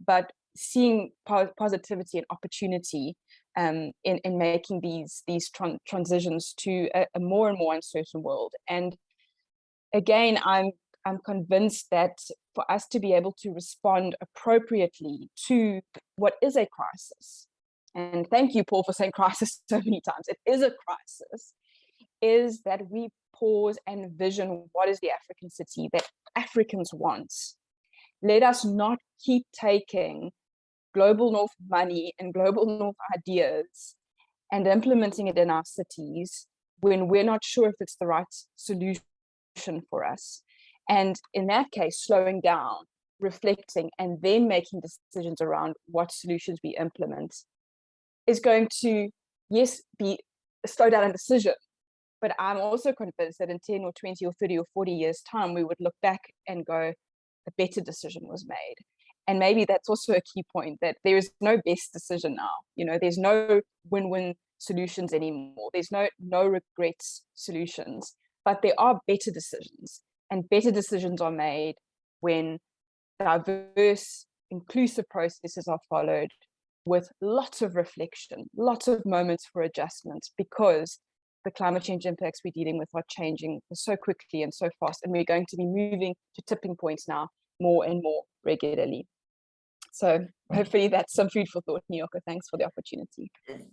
but seeing positivity and opportunity in making these transitions to a more and more uncertain world? And again, I'm convinced that for us to be able to respond appropriately to what is a crisis, and thank you, Paul, for saying crisis so many times, it is a crisis, is that we pause and vision what is the African city that Africans want. Let us not keep taking global north money and global north ideas and implementing it in our cities when we're not sure if it's the right solution for us. And in that case, slowing down, reflecting, and then making decisions around what solutions we implement is going to, yes, be a slow down decision. But I'm also convinced that in 10 or 20 or 30 or 40 years' time, we would look back and go, a better decision was made. And maybe that's also a key point, that there is no best decision now. There's no win-win solutions anymore. There's no regrets solutions, but there are better decisions, and better decisions are made when diverse, inclusive processes are followed with lots of reflection, lots of moments for adjustment, because the climate change impacts we're dealing with are changing so quickly and so fast, and we're going to be moving to tipping points now more and more regularly. So hopefully that's some food for thought, Nyoka. Thanks for the opportunity.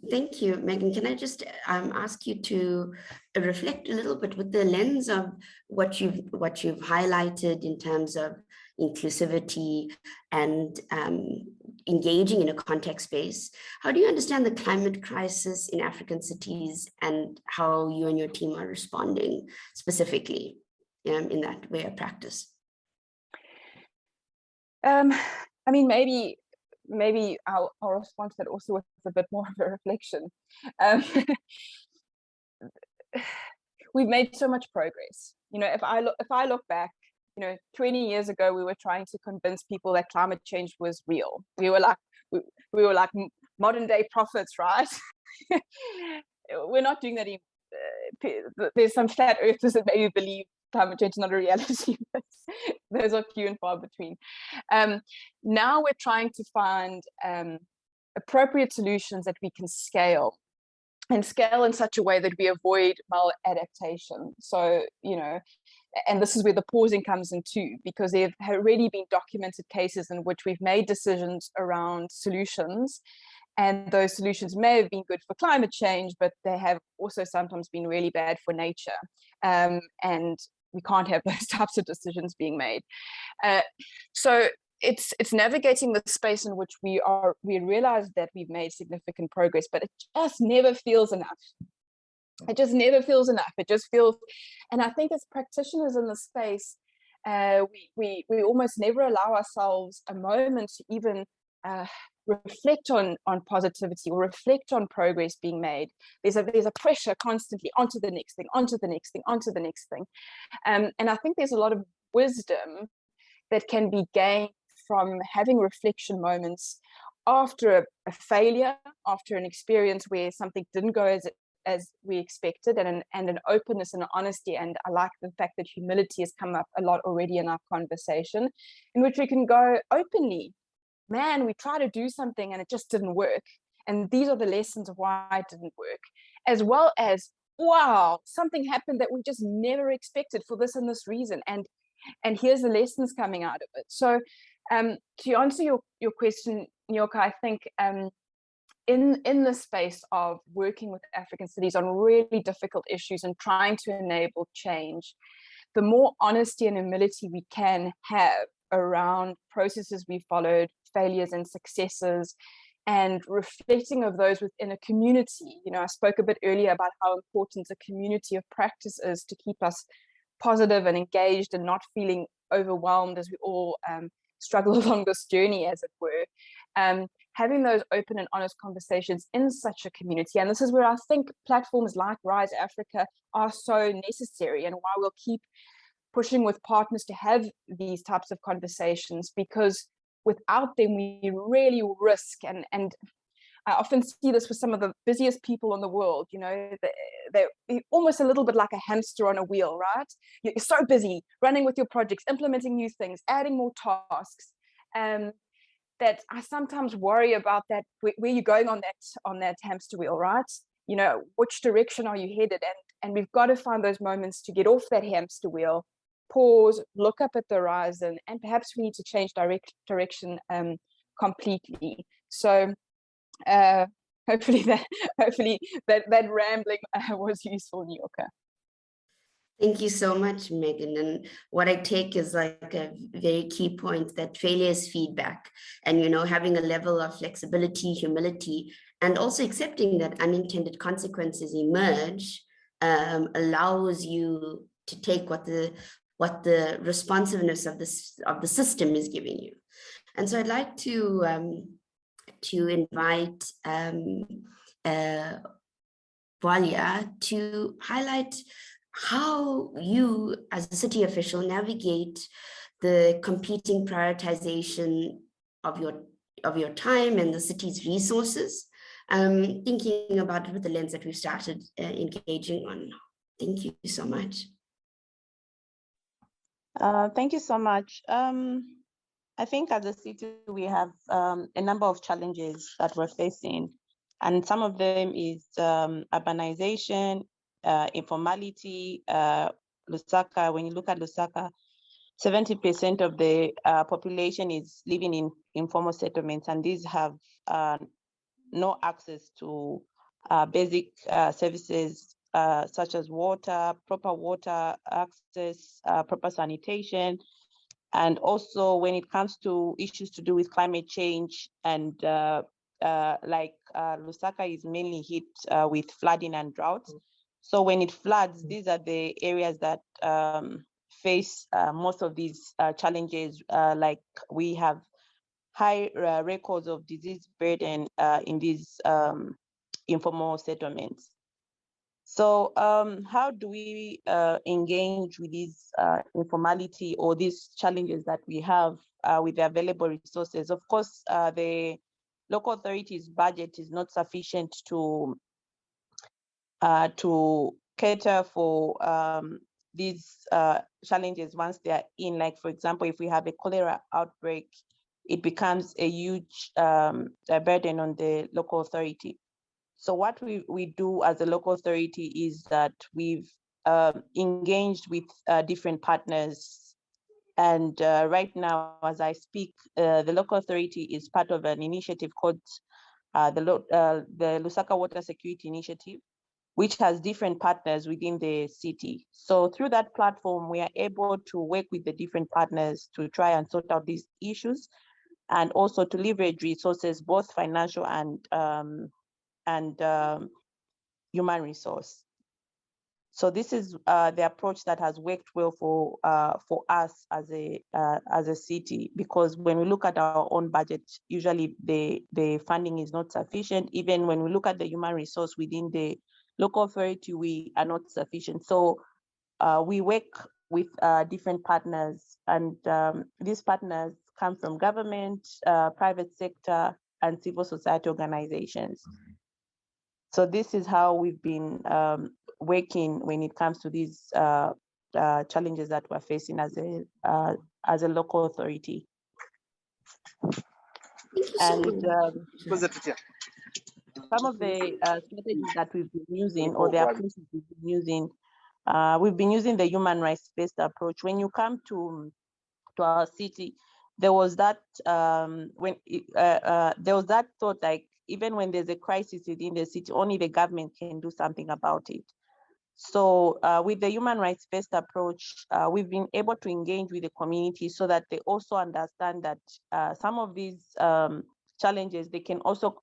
Thank you, Megan. Can I just ask you to reflect a little bit with the lens of what you've highlighted in terms of inclusivity and engaging in a context space? How do you understand the climate crisis in African cities and how you and your team are responding specifically in that way of practice? I mean, maybe I'll respond to that also with a bit more of a reflection. We've made so much progress. If I look back, 20 years ago, we were trying to convince people that climate change was real. We were like modern day prophets, right? We're not doing that anymore. There's some flat earthers that maybe believe climate change is not a reality, but those are few and far between. Now we're trying to find appropriate solutions that we can scale, and scale in such a way that we avoid maladaptation. So, and this is where the pausing comes in too, because there have already been documented cases in which we've made decisions around solutions, and those solutions may have been good for climate change, but they have also sometimes been really bad for nature. And we can't have those types of decisions being made. So it's navigating the space in which we realize that we've made significant progress, but it just never feels enough. It just never feels enough. It just feels, and I think as practitioners in the space, we almost never allow ourselves a moment to even reflect on positivity or reflect on progress being made. There's a pressure constantly onto the next thing, onto the next thing, onto the next thing. And I think there's a lot of wisdom that can be gained from having reflection moments after a failure, after an experience where something didn't go as as we expected, and an openness and an honesty. And I like the fact that humility has come up a lot already in our conversation, in which we can go openly, man, we tried to do something and it just didn't work. And these are the lessons of why it didn't work, as well as, wow, something happened that we just never expected for this and this reason. And here's the lessons coming out of it. So to answer your question, Nyoka, I think in the space of working with African cities on really difficult issues and trying to enable change, the more honesty and humility we can have around processes we followed, failures and successes, and reflecting of those within a community. You know, I spoke a bit earlier about how important a community of practice is to keep us positive and engaged and not feeling overwhelmed as we all struggle along this journey, as it were. Having those open and honest conversations in such a community. And this is where I think platforms like Rise Africa are so necessary, and why we'll keep pushing with partners to have these types of conversations, because without them, we really risk, and I often see this with some of the busiest people in the world, you know, they're almost a little bit like a hamster on a wheel, right? You're so busy running with your projects, implementing new things, adding more tasks, that I sometimes worry about that, where you're going on that hamster wheel, right? You know, which direction are you headed? And we've got to find those moments to get off that hamster wheel, pause, look up at the horizon, and perhaps we need to change direction completely. So hopefully that rambling was useful, Nyoka. Thank you so much, Megan. And what I take is like a very key point, that failure is feedback. And, you know, having a level of flexibility, humility, and also accepting that unintended consequences emerge allows you to take what the responsiveness of the system is giving you. And so I'd like to invite Valia to highlight how you, as a city official, navigate the competing prioritization of your time and the city's resources, thinking about it with the lens that we've started engaging on. Thank you so much. Thank you so much. I think as a city, we have a number of challenges that we're facing, and some of them is urbanization, informality. Lusaka, when you look at Lusaka, 70% of the population is living in informal settlements, and these have no access to basic services such as water, proper water access, proper sanitation. And also when it comes to issues to do with climate change, and like Lusaka is mainly hit with flooding and droughts. So when it floods, these are the areas that face most of these challenges. Like we have high records of disease burden in these informal settlements. So how do we engage with these informality or these challenges that we have with the available resources? Of course, the local authorities' budget is not sufficient to cater for these challenges once they are in. Like, for example, if we have a cholera outbreak, it becomes a huge burden on the local authority. So what we do as a local authority is that we've engaged with different partners. And right now, as I speak, the local authority is part of an initiative called the Lusaka Water Security Initiative, which has different partners within the city. So through that platform, we are able to work with the different partners to try and sort out these issues, and also to leverage resources, both financial and human resource. So this is the approach that has worked well for us as a city, because when we look at our own budget, usually the funding is not sufficient. Even when we look at the human resource within the local authority, we are not sufficient. So we work with different partners, and these partners come from government, private sector, and civil society organizations. So this is how we've been working when it comes to these challenges that we're facing as a local authority. And some of the strategies that we've been using, or the approaches we've been using the human rights-based approach. When you come to our city, there was that there was that thought, like, even when there's a crisis within the city, only the government can do something about it. So with the human rights-based approach, we've been able to engage with the community so that they also understand that some of these challenges, they can also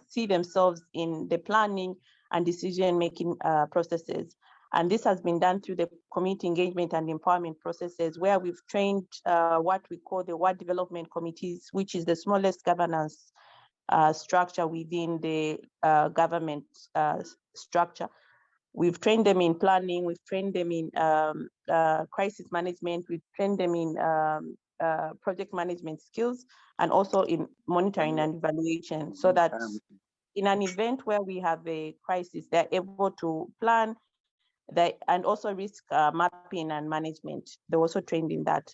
see themselves in the planning and decision-making processes. And this has been done through the community engagement and empowerment processes, where we've trained what we call the ward development committees, which is the smallest governance structure within the government structure. We've trained them in planning, we've trained them in crisis management, we've trained them in project management skills, and also in monitoring and evaluation, so that in an event where we have a crisis, they're able to plan that, and also risk mapping and management. They're also trained in that.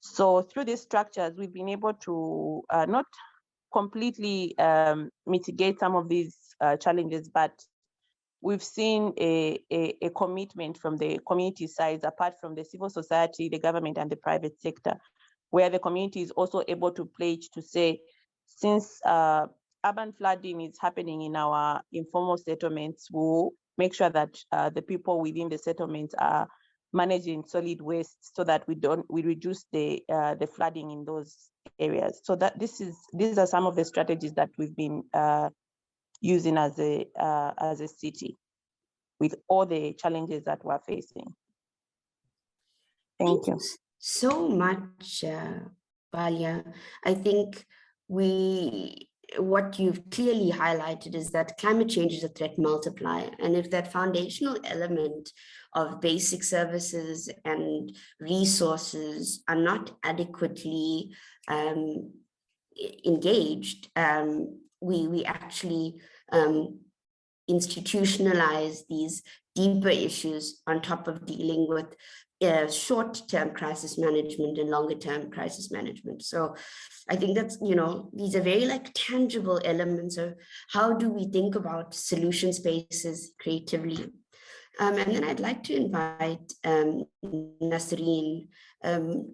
So through these structures, we've been able to not completely mitigate some of these challenges, but we've seen a commitment from the community sides, apart from the civil society, the government, and the private sector, where the community is also able to pledge to say, since urban flooding is happening in our informal settlements, we'll make sure that the people within the settlements are managing solid waste, so that we reduce the flooding in those areas. So that these are some of the strategies that we've been using as a city, with all the challenges that we're facing. Thank you so much, Balia. I think what you've clearly highlighted is that climate change is a threat multiplier. And if that foundational element of basic services and resources are not adequately engaged, we actually institutionalize these deeper issues on top of dealing with short-term crisis management and longer-term crisis management. So I think that's, these are very tangible elements of how do we think about solution spaces creatively. And then I'd like to invite Nasreen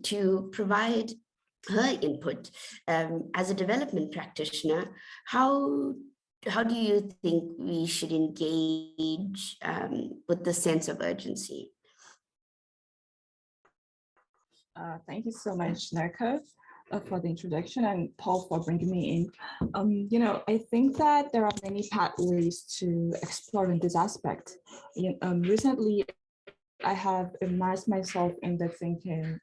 to provide her input. As a development practitioner, how do you think we should engage with the sense of urgency? Thank you so much, Nerka, for the introduction, and Paul for bringing me in. I think that there are many pathways to exploring this aspect. Recently, I have immersed myself in the thinking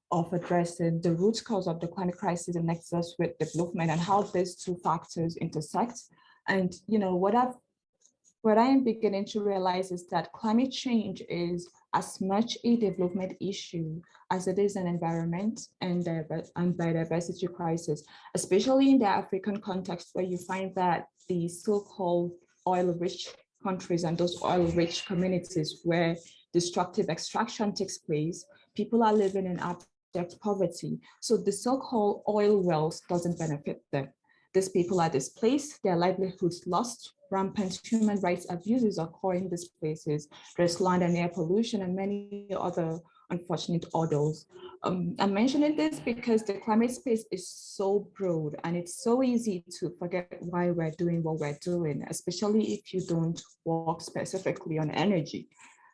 of addressing the root cause of the climate crisis and nexus with development, and how these two factors intersect. And what I am beginning to realize is that climate change is as much a development issue as it is an environment and biodiversity crisis, especially in the African context, where you find that the so-called oil-rich countries and those oil-rich communities where destructive extraction takes place, people are living in abject poverty. So the so-called oil wells doesn't benefit them. These people are displaced, their livelihoods lost, rampant human rights abuses occur in these places. There's land and air pollution and many other unfortunate odors. I'm mentioning this because the climate space is so broad, and it's so easy to forget why we're doing what we're doing, especially if you don't work specifically on energy.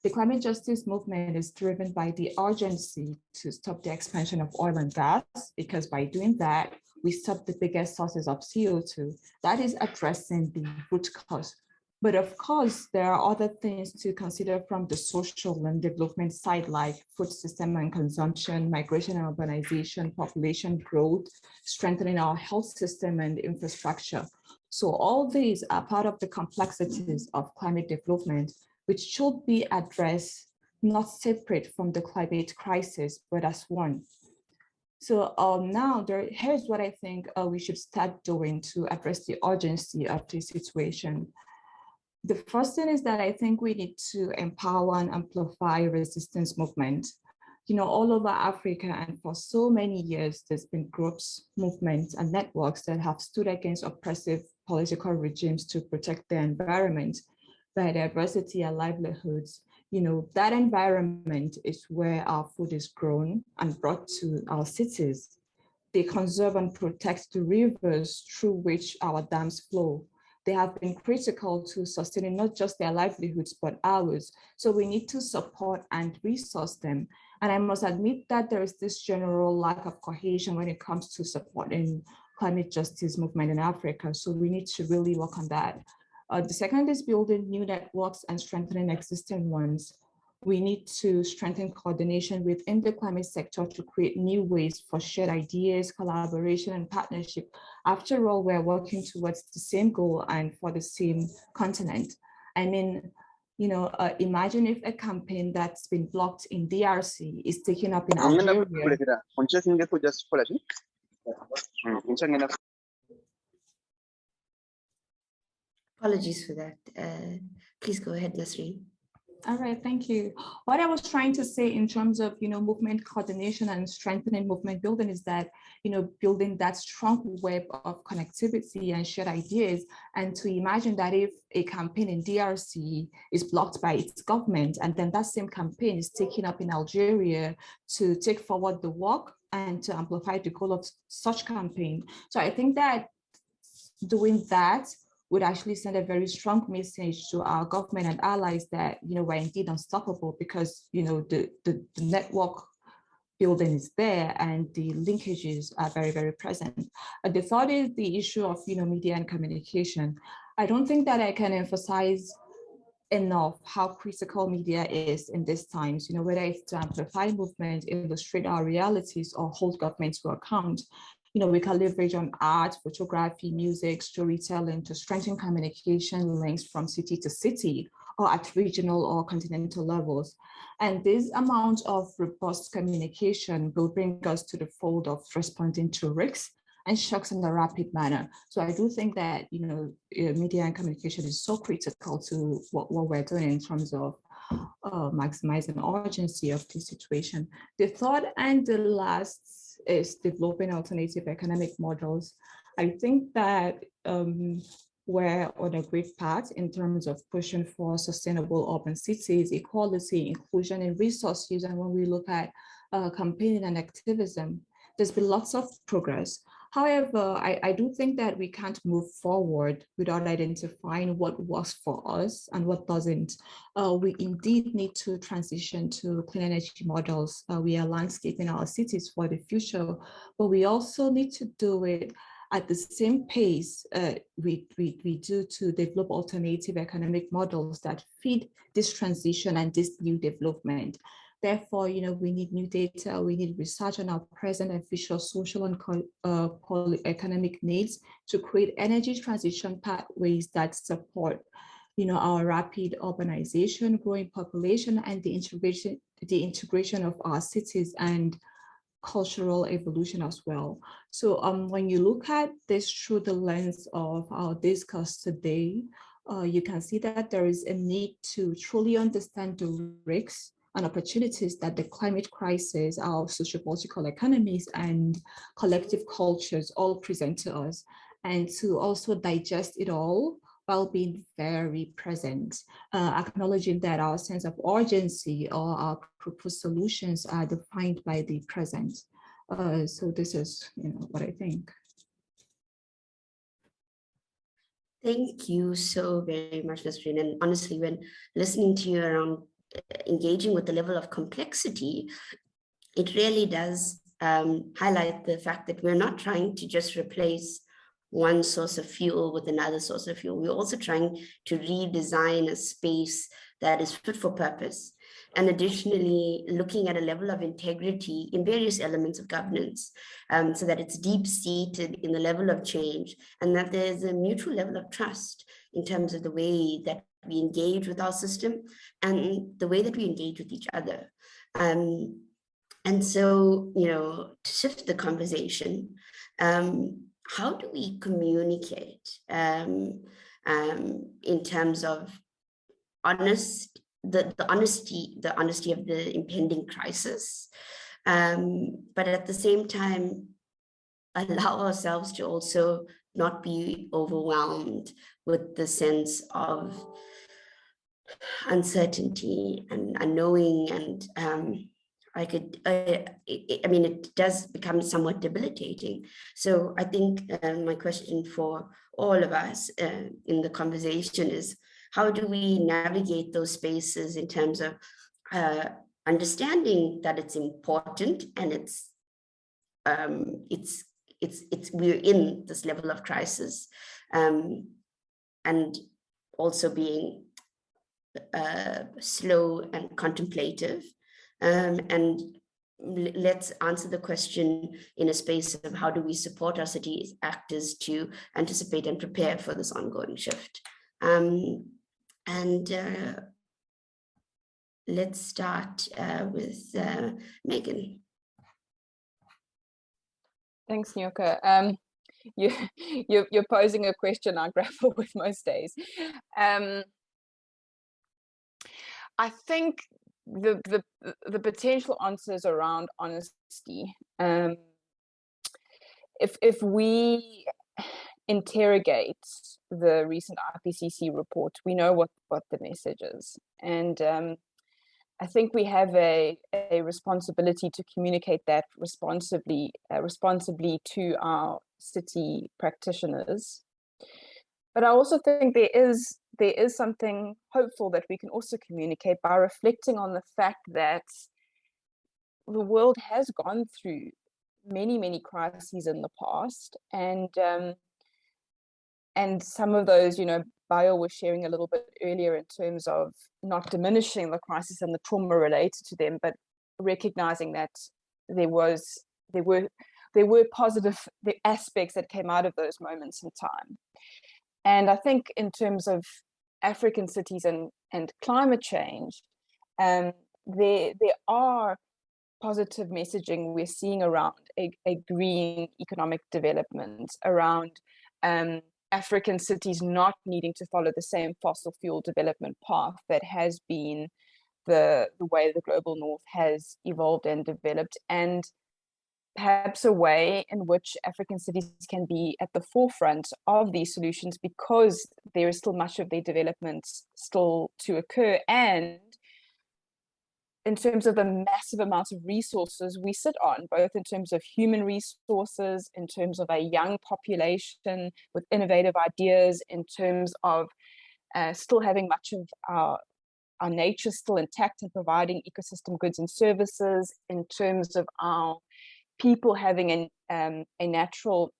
The climate justice movement is driven by the urgency to stop the expansion of oil and gas, because by doing that, we stop the biggest sources of CO2. That is addressing the root cause. But of course, there are other things to consider from the social and development side, like food system and consumption, migration and urbanization, population growth, strengthening our health system and infrastructure. So all these are part of the complexities of climate development, which should be addressed not separate from the climate crisis, but as one. So now here's what I think we should start doing to address the urgency of the situation. The first thing is that I think we need to empower and amplify resistance movement. All over Africa, and for so many years, there's been groups, movements, and networks that have stood against oppressive political regimes to protect their environment, biodiversity, and livelihoods. That environment is where our food is grown and brought to our cities. They conserve and protect the rivers through which our dams flow. They have been critical to sustaining not just their livelihoods, but ours. So we need to support and resource them. And I must admit that there is this general lack of cohesion when it comes to supporting climate justice movement in Africa. So we need to really work on that. The second is building new networks and strengthening existing ones. We need to strengthen coordination within the climate sector to create new ways for shared ideas, collaboration, and partnership. After all, we're working towards the same goal and for the same continent. I mean, imagine if a campaign that's been blocked in DRC is taken up in Algeria. Apologies for that. Please go ahead, Nasreen. All right, thank you. What I was trying to say in terms of, movement coordination and strengthening movement building is that, building that strong web of connectivity and shared ideas, and to imagine that if a campaign in DRC is blocked by its government, and then that same campaign is taken up in Algeria to take forward the work and to amplify the goal of such campaign. So I think that doing that would actually send a very strong message to our government and allies that, we're indeed unstoppable because, the network building is there and the linkages are very, very present. The third is the issue of, media and communication. I don't think that I can emphasize enough how critical media is in these times, whether it's to amplify movement, illustrate our realities, or hold government to account. We can leverage on art, photography, music, storytelling to strengthen communication links from city to city or at regional or continental levels. And this amount of robust communication will bring us to the fold of responding to risks and shocks in a rapid manner. So I do think that, media and communication is so critical to what we're doing in terms of maximizing urgency of this situation. The third and the last is developing alternative economic models. I think that we're on a great path in terms of pushing for sustainable urban cities, equality, inclusion, and resource use. And when we look at campaigning and activism, there's been lots of progress. However, I do think that we can't move forward without identifying what works for us and what doesn't. We indeed need to transition to clean energy models. We are landscaping our cities for the future, but we also need to do it at the same pace we do to develop alternative economic models that feed this transition and this new development. Therefore, we need new data, we need research on our present and future social and economic needs to create energy transition pathways that support, our rapid urbanization, growing population, and the integration of our cities and cultural evolution as well. So when you look at this through the lens of our discuss today, you can see that there is a need to truly understand the risks and opportunities that the climate crisis, our sociopolitical economies, and collective cultures all present to us, and to also digest it all while being very present, acknowledging that our sense of urgency or our proposed solutions are defined by the present. So this is, what I think. Thank you so very much, Nasreen. And honestly, when listening to you around engaging with the level of complexity, it really does highlight the fact that we're not trying to just replace one source of fuel with another source of fuel. We're also trying to redesign a space that is fit for purpose. And additionally, looking at a level of integrity in various elements of governance, so that it's deep-seated in the level of change and that there's a mutual level of trust in terms of the way that we engage with our system and the way that we engage with each other. And so, to shift the conversation, how do we communicate in terms of the honesty of the impending crisis, but at the same time allow ourselves to also not be overwhelmed with the sense of uncertainty and unknowing, and I mean, it does become somewhat debilitating. So I think my question for all of us in the conversation is, how do we navigate those spaces in terms of understanding that it's important and we're in this level of crisis, and also being slow and contemplative, and let's answer the question in a space of how do we support our city actors to anticipate and prepare for this ongoing shift. Let's start with Megan. Thanks, Nyoka. You're posing a question I grapple with most days. I think the potential answers around honesty. If we interrogate the recent IPCC report, we know what the message is, and I think we have a responsibility to communicate that responsibly to our city practitioners. But I also think there is something hopeful that we can also communicate by reflecting on the fact that the world has gone through many crises in the past, and some of those, Bio was sharing a little bit earlier in terms of not diminishing the crisis and the trauma related to them, but recognizing that there were positive aspects that came out of those moments in time. And I think in terms of African cities and climate change, there are positive messaging we're seeing around a green economic development, around African cities not needing to follow the same fossil fuel development path that has been the way the global north has evolved and developed, and perhaps a way in which African cities can be at the forefront of these solutions, because there is still much of their development still to occur. And in terms of the massive amounts of resources we sit on, both in terms of human resources, in terms of a young population with innovative ideas, in terms of still having much of our nature still intact and providing ecosystem goods and services, in terms of our people having a natural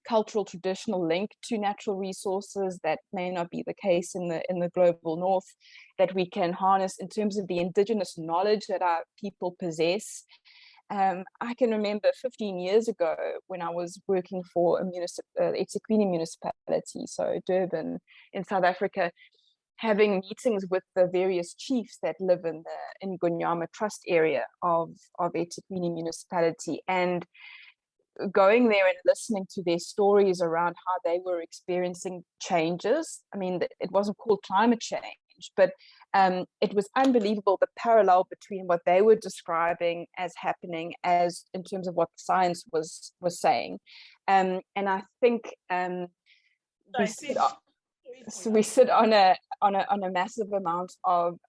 cultural traditional link to natural resources that may not be the case in the global north, that we can harness in terms of the indigenous knowledge that our people possess. I can remember 15 years ago when I was working for a eThekwini municipality, so Durban in South Africa, having meetings with the various chiefs that live in the Ngonyama Trust area of eThekwini municipality, and going there and listening to their stories around how they were experiencing changes. I mean, it wasn't called climate change, but it was unbelievable, the parallel between what they were describing as happening as in terms of what science was saying. And I think we sit on a massive amount of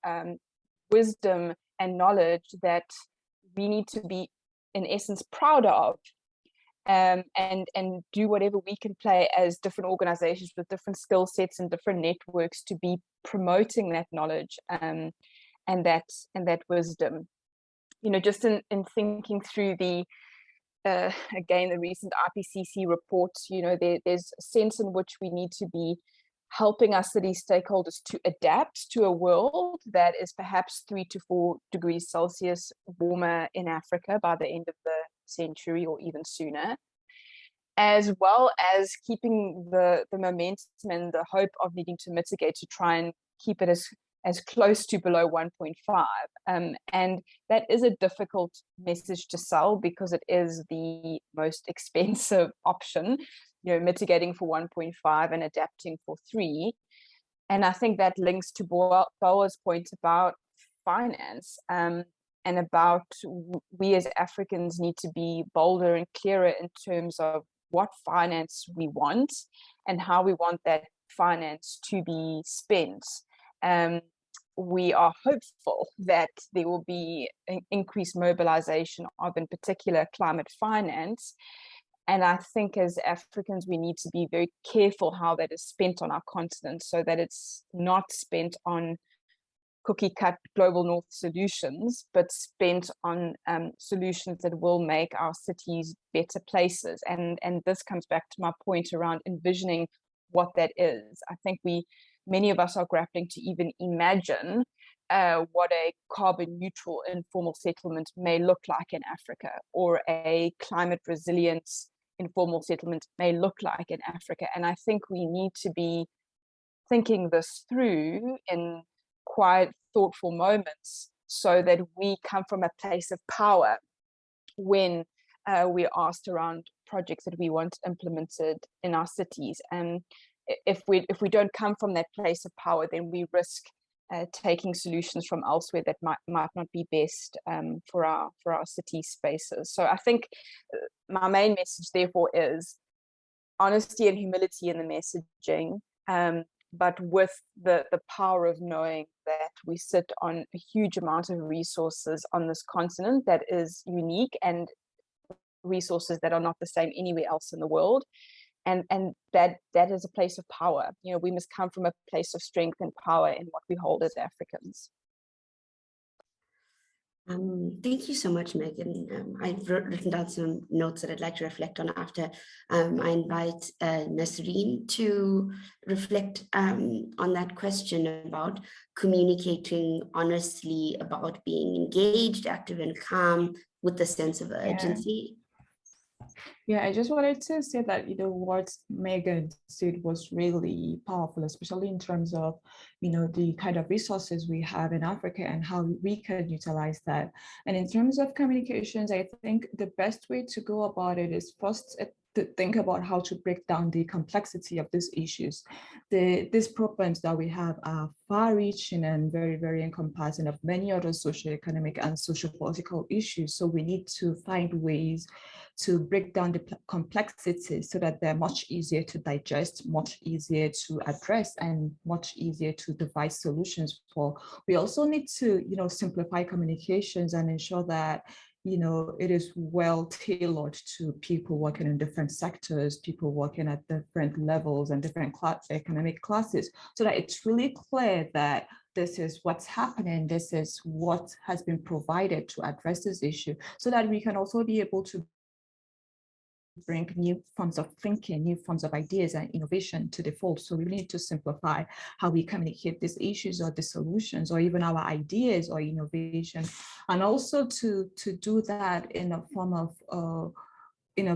wisdom and knowledge that we need to be, in essence, proud of. And do whatever we can play as different organizations with different skill sets and different networks to be promoting that knowledge and that wisdom. Just in thinking through again the recent IPCC reports, there's a sense in which we need to be helping our city stakeholders to adapt to a world that is perhaps 3 to 4 degrees Celsius warmer in Africa by the end of the century or even sooner, as well as keeping the momentum and the hope of needing to mitigate to try and keep it as close to below 1.5. And that is a difficult message to sell because it is the most expensive option. mitigating for 1.5 and adapting for 3. And I think that links to Boa's point about finance, and about we as Africans need to be bolder and clearer in terms of what finance we want and how we want that finance to be spent. We are hopeful that there will be an increased mobilization of, in particular, climate finance. And I think as Africans, we need to be very careful how that is spent on our continent, so that it's not spent on cookie cut global north solutions, but spent on solutions that will make our cities better places. And this comes back to my point around envisioning what that is. I think many of us are grappling to even imagine what a carbon neutral informal settlement may look like in Africa, or a climate resilience informal settlement may look like in Africa. And I think we need to be thinking this through in quiet, thoughtful moments, so that we come from a place of power when we're asked around projects that we want implemented in our cities. And if we don't come from that place of power, then we risk taking solutions from elsewhere that might not be best for our city spaces. So I think my main message, therefore, is honesty and humility in the messaging, but with the power of knowing that we sit on a huge amount of resources on this continent that is unique, and resources that are not the same anywhere else in the world. And that is a place of power. We must come from a place of strength and power in what we hold as Africans. Thank you so much, Megan. I've written down some notes that I'd like to reflect on after. I invite Nasreen to reflect on that question about communicating honestly, about being engaged, active, and calm with a sense of urgency. Yeah, I just wanted to say that, what Megan said was really powerful, especially in terms of, the kind of resources we have in Africa and how we can utilize that. And in terms of communications, I think the best way to go about it is first to think about how to break down the complexity of these issues. These problems that we have are far-reaching and very, very encompassing of many other socioeconomic and socio-political issues. So we need to find ways to break down the complexity so that they're much easier to digest, much easier to address, and much easier to devise solutions for. We also need to, simplify communications and ensure that it is well tailored to people working in different sectors, people working at different levels and different economic classes, so that it's really clear that this is what's happening, this is what has been provided to address this issue, so that we can also be able to bring new forms of thinking, new forms of ideas and innovation to the fold. So we need to simplify how we communicate these issues or the solutions or even our ideas or innovation, and also to do that in a form of in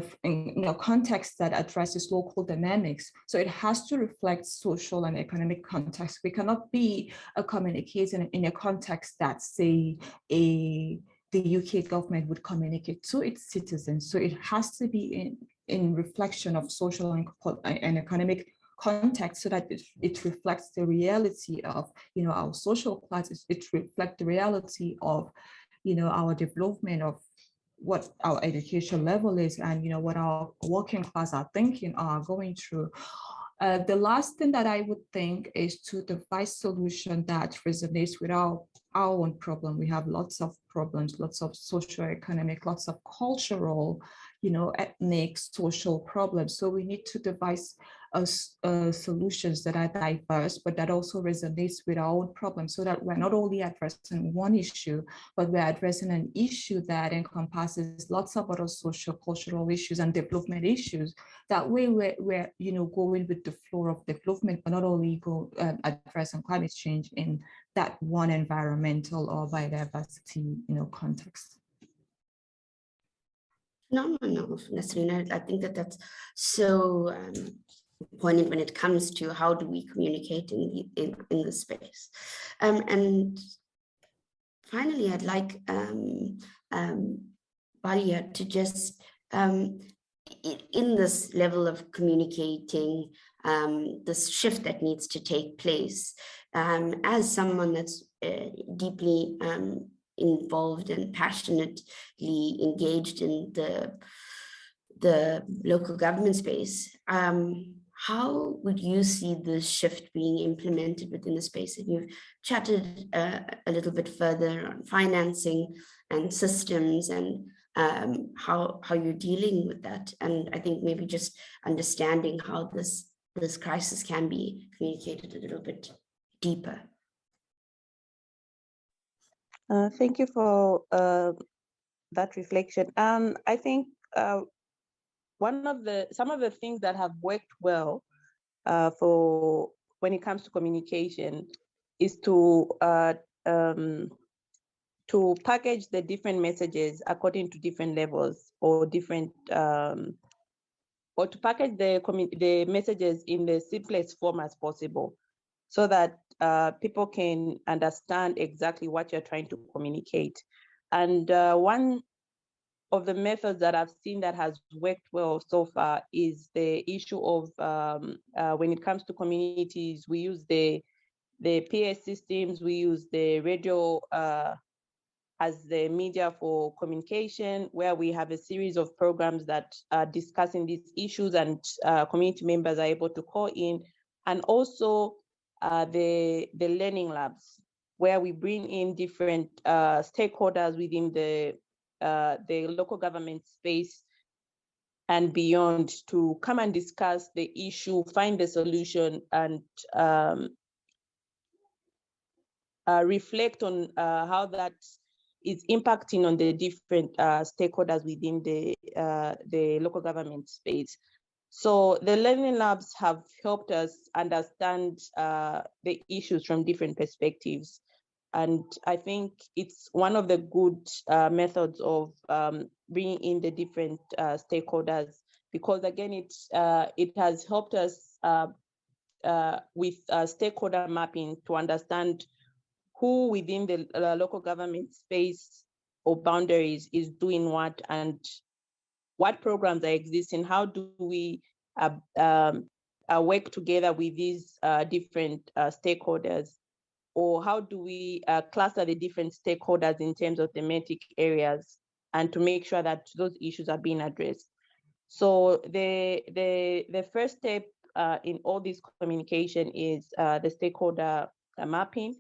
a context that addresses local dynamics. So it has to reflect social and economic context. We cannot be communicating in a context that, say, the UK government would communicate to its citizens. So it has to be in reflection of social and economic context, so that it reflects the reality of our social classes. It reflects the reality of our development, of what our education level is, and what our working class are thinking, are going through. The last thing that I would think is to devise solution that resonates with our own problem. We have lots of problems, lots of socioeconomic, lots of cultural, ethnic, social problems. So we need to devise solutions that are diverse, but that also resonates with our own problems, so that we're not only addressing one issue, but we're addressing an issue that encompasses lots of other social, cultural issues and development issues. That way we're going with the flow of development, but not only addressing climate change in that one environmental or biodiversity, context. No, Nasreen, I think that's so poignant when it comes to how do we communicate in the space. And finally, I'd like Balia to just in this level of communicating, this shift that needs to take place, as someone that's deeply involved and passionately engaged in the local government space, how would you see this shift being implemented within the space? And you've chatted a little bit further on financing and systems and how you're dealing with that. And I think maybe just understanding how this crisis can be communicated a little bit deeper. Thank you for that reflection. I think some of the things that have worked well for when it comes to communication is to package the different messages according to different levels or different or to package the messages in the simplest form as possible, so that people can understand exactly what you're trying to communicate. And one of the methods that I've seen that has worked well so far is the issue of when it comes to communities, we use the PS systems, we use the radio as the media for communication, where we have a series of programs that are discussing these issues, and community members are able to call in, and also the learning labs, where we bring in different stakeholders within the local government space and beyond to come and discuss the issue, find the solution, and reflect on how that is impacting on the different stakeholders within the local government space. So the learning labs have helped us understand the issues from different perspectives. And I think it's one of the good methods of bringing in the different stakeholders, because again, it has helped us with stakeholder mapping to understand who within the local government space or boundaries is doing what, and what programs are existing. How do we work together with these different stakeholders? Or how do we cluster the different stakeholders in terms of thematic areas, and to make sure that those issues are being addressed? So the first step in all this communication is the stakeholder mapping,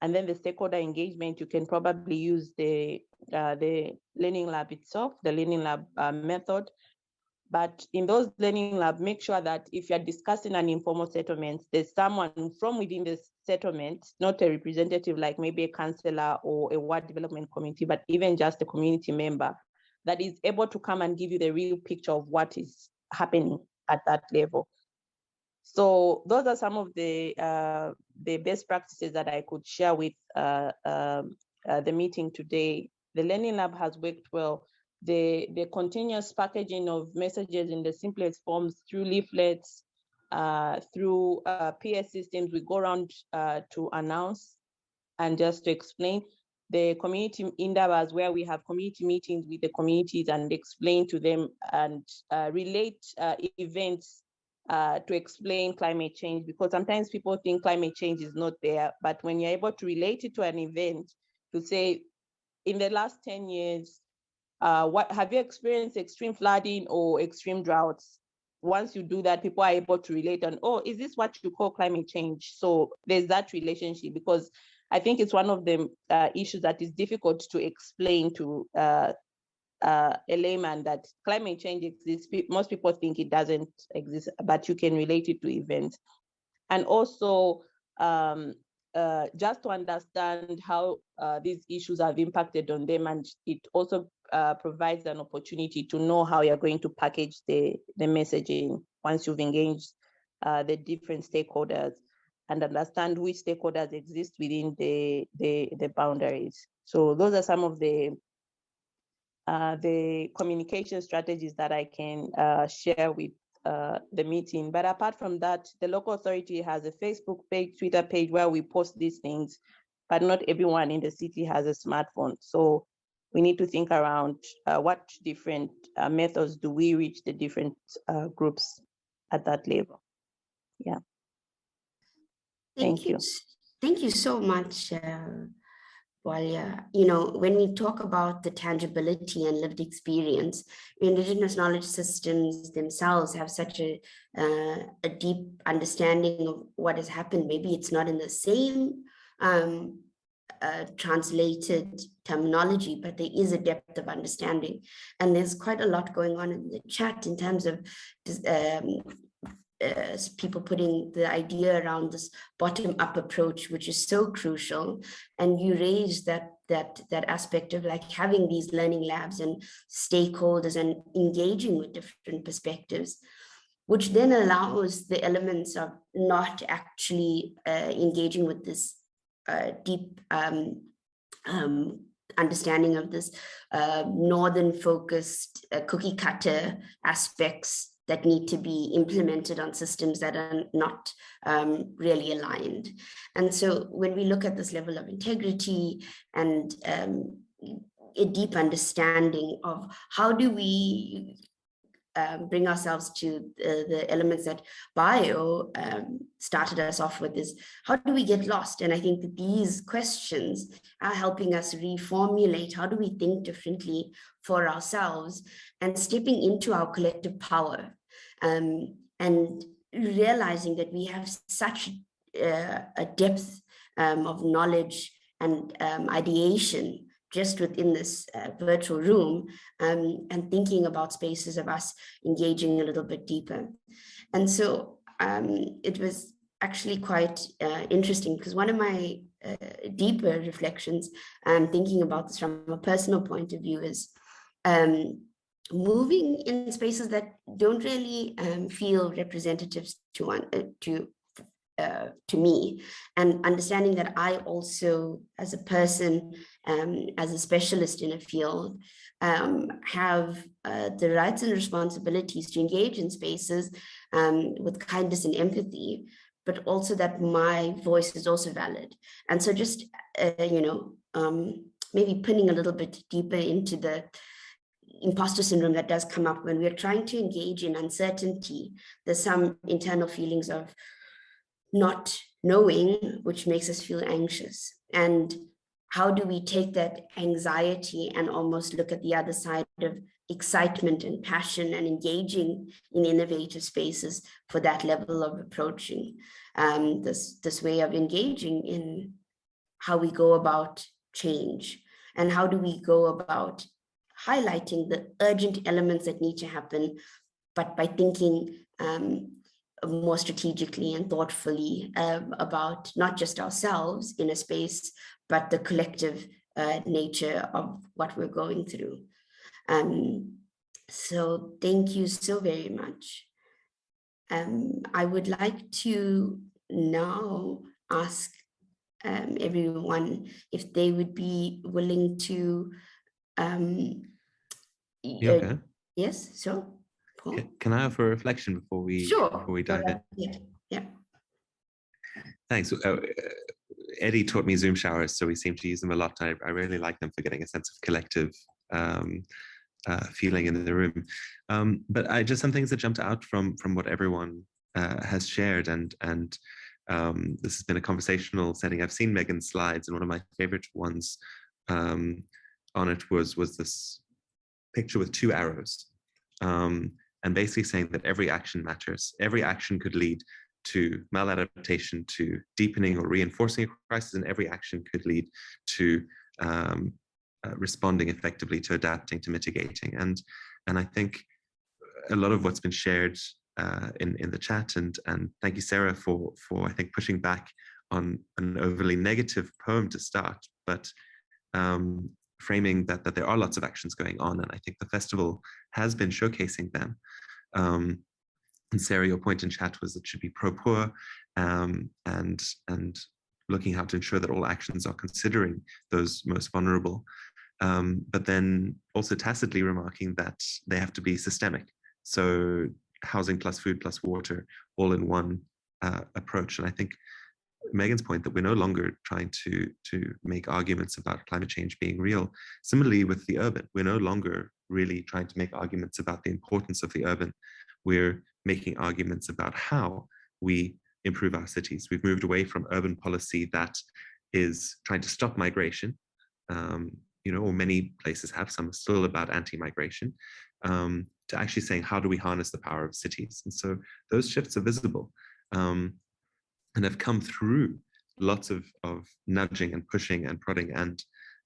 and then the stakeholder engagement. You can probably use the learning lab itself, the learning lab method. But in those learning lab, make sure that if you're discussing an informal settlement, there's someone from within the settlement, not a representative like maybe a councillor or a ward development committee, but even just a community member that is able to come and give you the real picture of what is happening at that level. So those are some of the best practices that I could share with the meeting today. The Learning Lab has worked well. The continuous packaging of messages in the simplest forms through leaflets, through PS systems, we go around to announce and just to explain. The community indabas, where we have community meetings with the communities and explain to them and relate events to explain climate change, because sometimes people think climate change is not there, but when you're able to relate it to an event, to say, in the last 10 years, what have you experienced extreme flooding or extreme droughts? Once you do that, people are able to relate on, oh, is this what you call climate change? So there's that relationship, because I think it's one of the issues that is difficult to explain to a layman, that climate change exists. Most people think it doesn't exist, but you can relate it to events. And also, just to understand how these issues have impacted on them, and it also provides an opportunity to know how you're going to package the messaging once you've engaged the different stakeholders, and understand which stakeholders exist within the boundaries. So those are some of the communication strategies that I can share with the meeting. But apart from that, the local authority has a Facebook page, Twitter page, where we post these things, but not everyone in the city has a smartphone. So we need to think around what different methods do we reach the different groups at that level. Yeah. Thank you. Thank you so much, Walia. You know, when we talk about the tangibility and lived experience, Indigenous knowledge systems themselves have such a deep understanding of what has happened. Maybe it's not in the same translated terminology, but there is a depth of understanding. And there's quite a lot going on in the chat in terms of people putting the idea around this bottom-up approach, which is so crucial. And you raise that aspect of like having these learning labs and stakeholders and engaging with different perspectives, which then allows the elements of not actually engaging with this deep understanding of this northern focused cookie cutter aspects that need to be implemented on systems that are not really aligned. And so when we look at this level of integrity and a deep understanding of how do we bring ourselves to the elements that Bio started us off with, is how do we get lost? And I think that these questions are helping us reformulate how do we think differently for ourselves and stepping into our collective power, and realizing that we have such a depth of knowledge and ideation just within this virtual room, and thinking about spaces of us engaging a little bit deeper. And so it was actually quite interesting, because one of my deeper reflections, thinking about this from a personal point of view, is moving in spaces that don't really feel representatives to me, and understanding that I also, as a person, as a specialist in a field, have the rights and responsibilities to engage in spaces with kindness and empathy, but also that my voice is also valid. And so just, maybe pinning a little bit deeper into the imposter syndrome that does come up when we're trying to engage in uncertainty. There's some internal feelings of not knowing, which makes us feel anxious. And how do we take that anxiety and almost look at the other side of excitement and passion and engaging in innovative spaces for that level of approaching this way of engaging in how we go about change, and how do we go about highlighting the urgent elements that need to happen, but by thinking more strategically and thoughtfully about not just ourselves in a space, but the collective nature of what we're going through. So thank you so very much. I would like to now ask everyone if they would be willing to yes, so Paul? Can I offer a reflection before we dive in? Yeah. Thanks. Eddie taught me Zoom showers, so we seem to use them a lot. I really like them for getting a sense of collective feeling in the room. But just some things that jumped out from what everyone has shared, and this has been a conversational setting. I've seen Megan's slides, and one of my favorite ones on it was this picture with two arrows, and basically saying that every action matters. Every action could lead to maladaptation, to deepening or reinforcing a crisis, and every action could lead to responding effectively, to adapting, to mitigating. And I think a lot of what's been shared in the chat, and thank you, Sarah, for I think pushing back on an overly negative poem to start, but framing that there are lots of actions going on, and I think the festival has been showcasing them. And Sarah, your point in chat was it should be pro-poor, and looking how to ensure that all actions are considering those most vulnerable, but then also tacitly remarking that they have to be systemic. So housing plus food plus water, all in one approach. And I think Megan's point that we're no longer trying to make arguments about climate change being real. Similarly with the urban, we're no longer really trying to make arguments about the importance of the urban. We're making arguments about how we improve our cities. We've moved away from urban policy that is trying to stop migration, or many places have, some are still about anti-migration, to actually saying, how do we harness the power of cities? And so those shifts are visible and have come through lots of nudging and pushing and prodding. And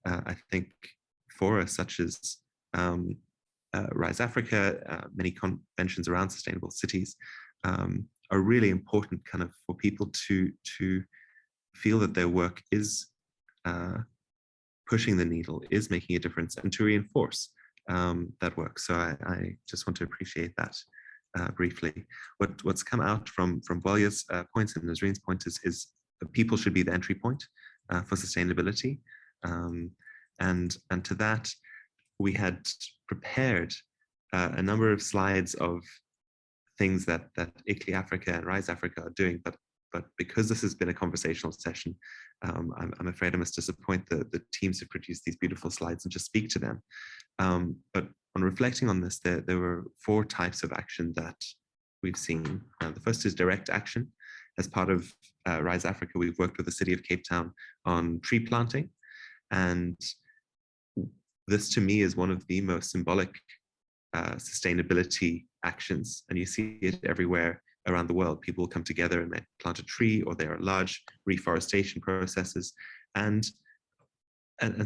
I think forums such as Rise Africa, many conventions around sustainable cities are really important kind of for people to feel that their work is pushing the needle, is making a difference, and to reinforce that work. So I just want to appreciate that briefly. What's come out from Bwalya's points and Nazreen's point is that people should be the entry point for sustainability. And to that, we had prepared a number of slides of things that ICLEI Africa and Rise Africa are doing, but because this has been a conversational session, I'm afraid I must disappoint the teams who produced these beautiful slides and just speak to them. But on reflecting on this, there were 4 types of action that we've seen. The first is direct action. As part of Rise Africa, we've worked with the City of Cape Town on tree planting. And this to me is one of the most symbolic sustainability actions. And you see it everywhere around the world. People come together and they plant a tree, or there are large reforestation processes. And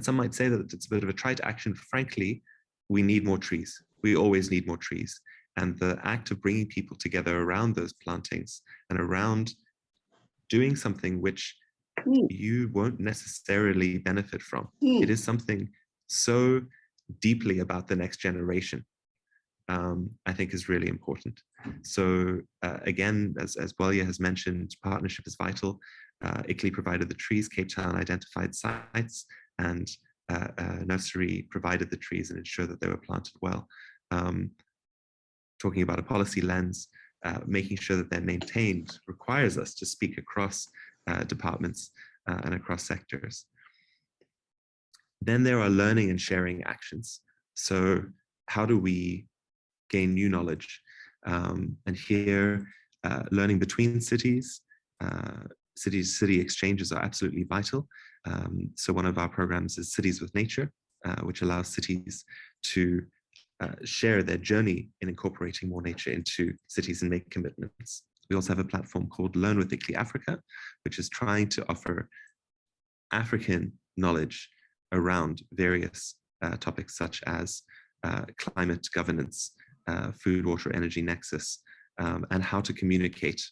some might say that it's a bit of a trite action. Frankly, we need more trees. We always need more trees. And the act of bringing people together around those plantings and around doing something which you won't necessarily benefit from. It is something so deeply about the next generation, I think is really important. So again, as Bwalya has mentioned, partnership is vital. ICLEI provided the trees, Cape Town identified sites, and Nursery provided the trees and ensured that they were planted well. Talking about a policy lens, making sure that they're maintained requires us to speak across departments and across sectors. Then there are learning and sharing actions. So how do we gain new knowledge? And here, learning between cities, city exchanges are absolutely vital. So one of our programs is Cities with Nature, which allows cities to share their journey in incorporating more nature into cities and make commitments. We also have a platform called Learn with ICLEI Africa, which is trying to offer African knowledge around various topics such as climate governance, food, water, energy nexus, and how to communicate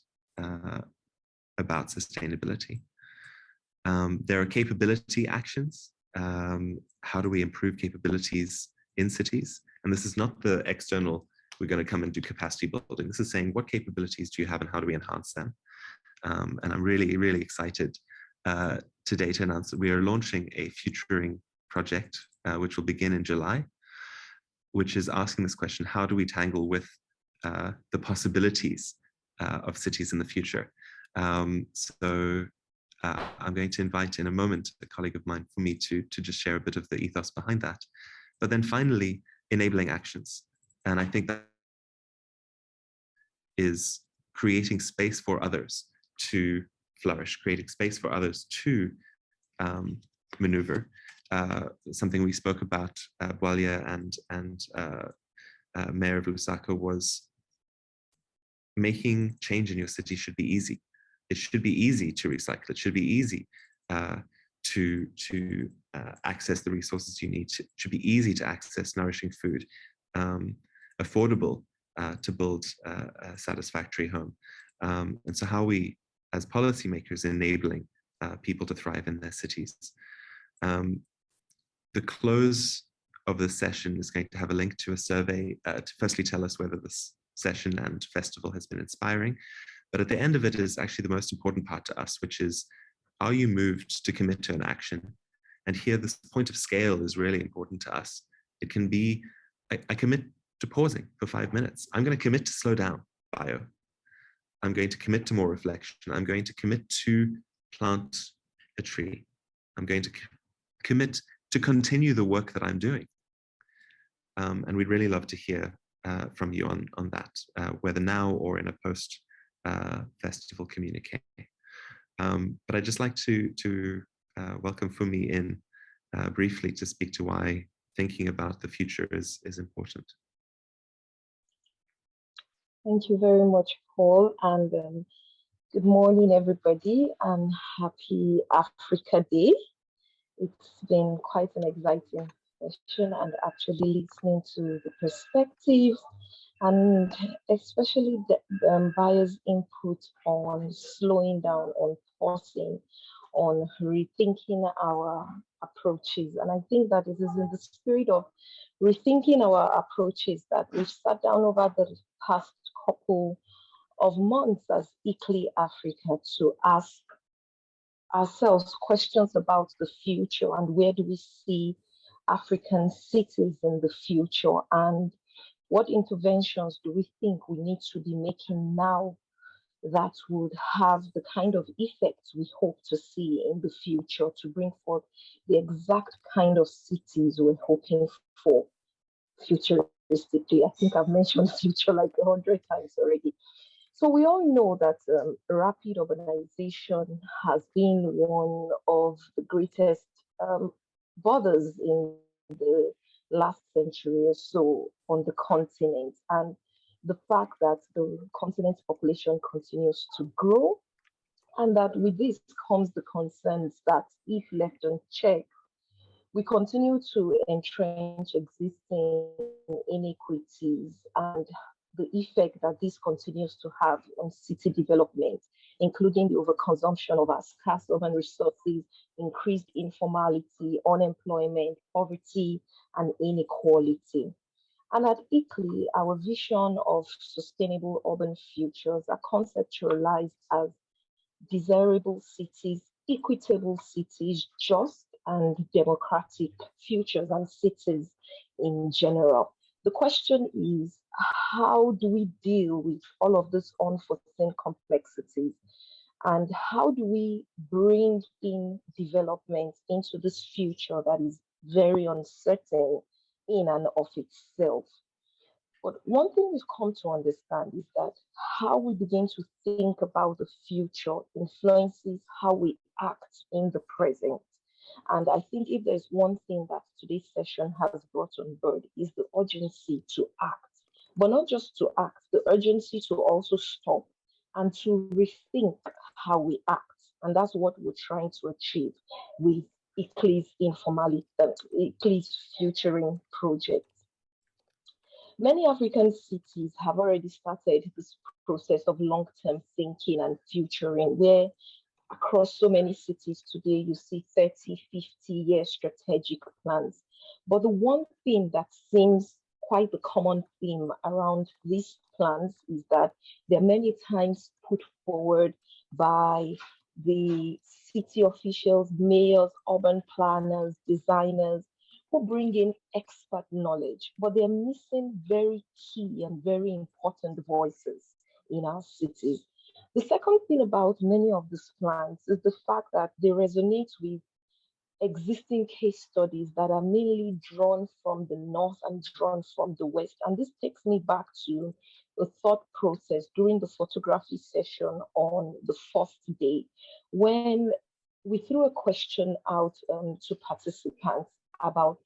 about sustainability. There are capability actions. How do we improve capabilities in cities? And this is not the external, we're going to come and do capacity building. This is saying, what capabilities do you have and how do we enhance them? And I'm really, really excited today to announce that we are launching a futuring project, which will begin in July, which is asking this question: how do we tangle with the possibilities of cities in the future? So I'm going to invite in a moment a colleague of mine for me to just share a bit of the ethos behind that. But then finally, enabling actions. And I think that is creating space for others to flourish, creating space for others to maneuver. Something we spoke about, Bwalya and Mayor of Lusaka, was making change in your city should be easy. It should be easy to recycle. It should be easy to access the resources you need. It should be easy to access nourishing food, affordable to build a satisfactory home. And so how we, as policymakers, enabling people to thrive in their cities. The close of the session is going to have a link to a survey to firstly tell us whether this session and festival has been inspiring. But at the end of it is actually the most important part to us, which is, are you moved to commit to an action? And here, this point of scale is really important to us. It can be, I commit to pausing for 5 minutes. I'm going to commit to slow down bio. I'm going to commit to more reflection. I'm going to commit to plant a tree. I'm going to commit to continue the work that I'm doing. And we'd really love to hear from you on that, whether now or in a post festival communique. But I'd just like to welcome Fumi in briefly to speak to why thinking about the future is important. Thank you very much, Paul, and good morning, everybody, and happy Africa Day. It's been quite an exciting session, and actually listening to the perspectives and especially the buyers' input on slowing down, on pausing, on rethinking our approaches. And I think that it is in the spirit of rethinking our approaches that we've sat down over the past couple of months as ICLEI Africa to ask ourselves questions about the future and where do we see African cities in the future, and what interventions do we think we need to be making now that would have the kind of effects we hope to see in the future to bring forth the exact kind of cities we're hoping for futuristically. I think I've mentioned future like 100 times already. So we all know that rapid urbanization has been one of the greatest borders in the last century or so on the continent. And the fact that the continent's population continues to grow, and that with this comes the concerns that if left unchecked, we continue to entrench existing inequities and the effect that this continues to have on city development, including the overconsumption of our scarce urban resources, increased informality, unemployment, poverty, and inequality. And at ICLEI, our vision of sustainable urban futures are conceptualized as desirable cities, equitable cities, just and democratic futures and cities in general. The question is, how do we deal with all of these unforeseen complexities? And how do we bring in development into this future that is very uncertain in and of itself? But one thing we've come to understand is that how we begin to think about the future influences how we act in the present. And I think if there's one thing that today's session has brought on board is the urgency to act, but not just to act, the urgency to also stop and to rethink how we act. And that's what we're trying to achieve with ICLEI's ICLEI's Futuring project. Many African cities have already started this process of long-term thinking and futuring, where across so many cities today, you see 30, 50-year strategic plans. But the one thing that seems quite the common theme around these plans is that they're many times put forward by the city officials, mayors, urban planners, designers, who bring in expert knowledge, but they're missing very key and very important voices in our cities. The second thing about many of these plans is the fact that they resonate with existing case studies that are mainly drawn from the north and drawn from the west. And this takes me back to the thought process during the photography session on the first day, when we threw a question out to participants about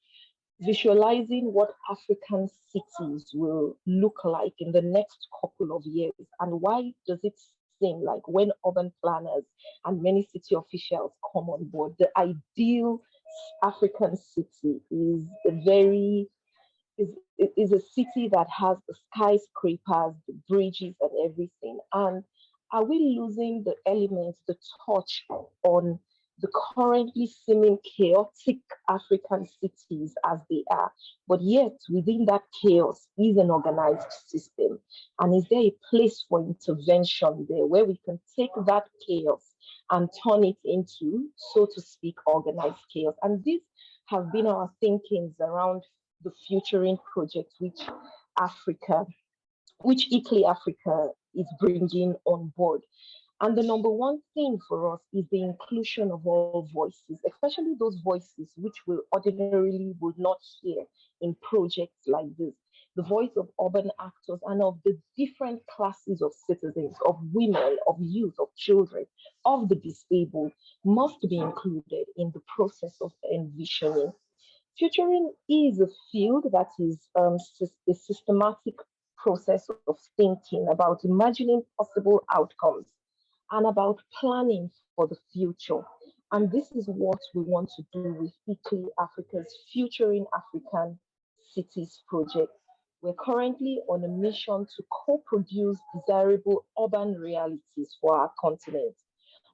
visualizing what African cities will look like in the next couple of years, and why does it seem like when urban planners and many city officials come on board, the ideal African city is a city that has the skyscrapers, the bridges, and everything. And are we losing the elements, the touch on the currently seeming chaotic African cities as they are, but yet within that chaos is an organized system? And is there a place for intervention there where we can take that chaos and turn it into, so to speak, organized chaos? And these have been our thinkings around the Futuring project, which ICLEI Africa is bringing on board. And the number one thing for us is the inclusion of all voices, especially those voices which we ordinarily would not hear in projects like this. The voice of urban actors and of the different classes of citizens, of women, of youth, of children, of the disabled must be included in the process of envisioning. Futuring is a field that is a systematic process of thinking about imagining possible outcomes and about planning for the future. And this is what we want to do with ICLEI Africa's Futuring African Cities project. We're currently on a mission to co-produce desirable urban realities for our continent.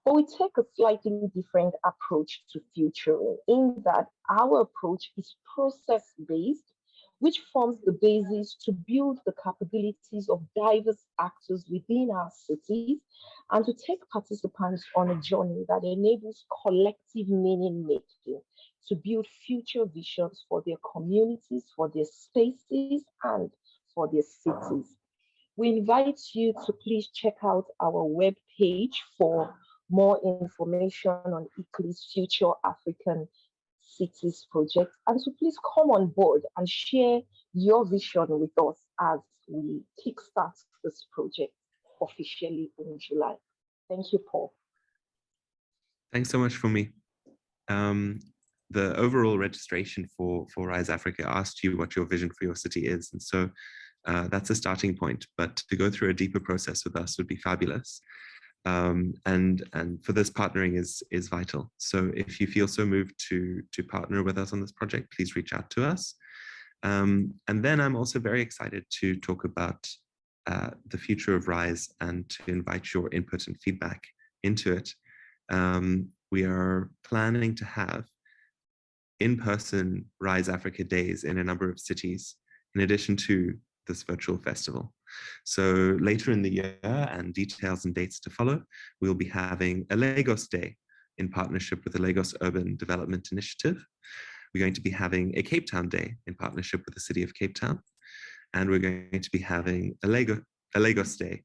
But we take a slightly different approach to futuring in that our approach is process-based, which forms the basis to build the capabilities of diverse actors within our cities and to take participants on a journey that enables collective meaning making to build future visions for their communities, for their spaces, and for their cities. We invite you to please check out our webpage for more information on ICLEI's Future African Cities project, and so please come on board and share your vision with us as we kickstart this project officially in July. Thank you, Paul. Thanks so much for me. The overall registration for Rise Africa asked you what your vision for your city is, and so that's a starting point, but to go through a deeper process with us would be fabulous. And for this, partnering is vital. So if you feel so moved to partner with us on this project, please reach out to us. And then I'm also very excited to talk about the future of Rise and to invite your input and feedback into it. We are planning to have in-person Rise Africa days in a number of cities, in addition to this virtual festival. So later in the year, and details and dates to follow, we'll be having a Lagos Day in partnership with the Lagos Urban Development Initiative. We're going to be having a Cape Town Day in partnership with the City of Cape Town. And we're going to be having a Lagos Day,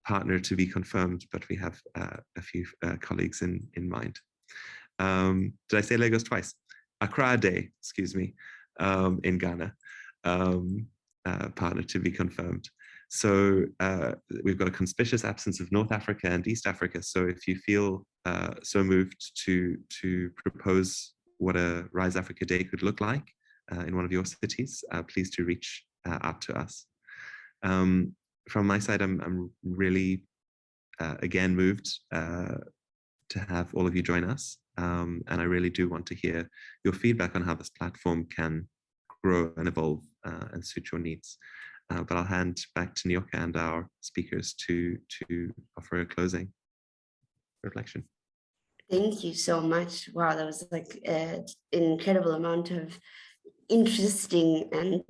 partner to be confirmed, but we have a few colleagues in mind. Did I say Lagos twice? Accra Day, excuse me, in Ghana. Partner to be confirmed. So we've got a conspicuous absence of North Africa and East Africa. So if you feel so moved to propose what a Rise Africa Day could look like in one of your cities, please do reach out to us. From my side, I'm really, again, moved to have all of you join us. And I really do want to hear your feedback on how this platform can grow and evolve and suit your needs. But I'll hand back to Nyoka and our speakers to offer a closing reflection. Thank you so much. Wow, that was like an incredible amount of interesting and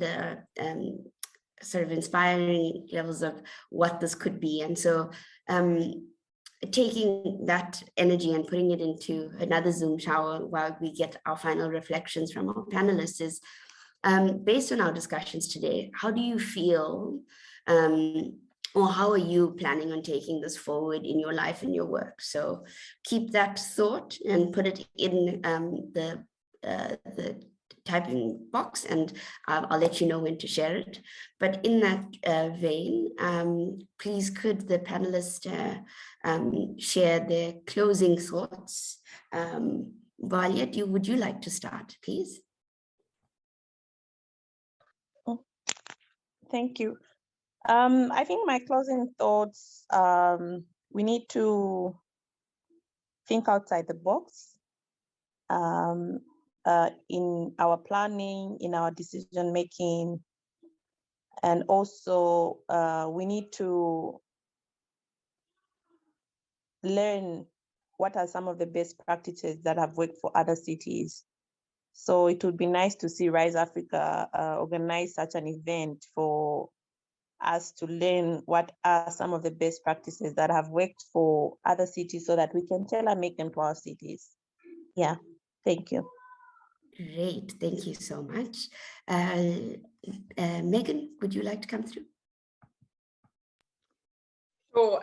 sort of inspiring levels of what this could be. And so taking that energy and putting it into another Zoom shower while we get our final reflections from our panelists is, based on our discussions today, how do you feel or how are you planning on taking this forward in your life and your work? So keep that thought and put it in the typing box, and I'll let you know when to share it. But in that vein, please could the panelists share their closing thoughts. Valia, would you like to start, please? Thank you. I think my closing thoughts, we need to think outside the box in our planning, in our decision making, and also we need to learn what are some of the best practices that have worked for other cities. So it would be nice to see Rise Africa organize such an event for us to learn what are some of the best practices that have worked for other cities so that we can tailor make them to our cities. Yeah, thank you. Great, thank you so much. Megan, would you like to come through? Sure.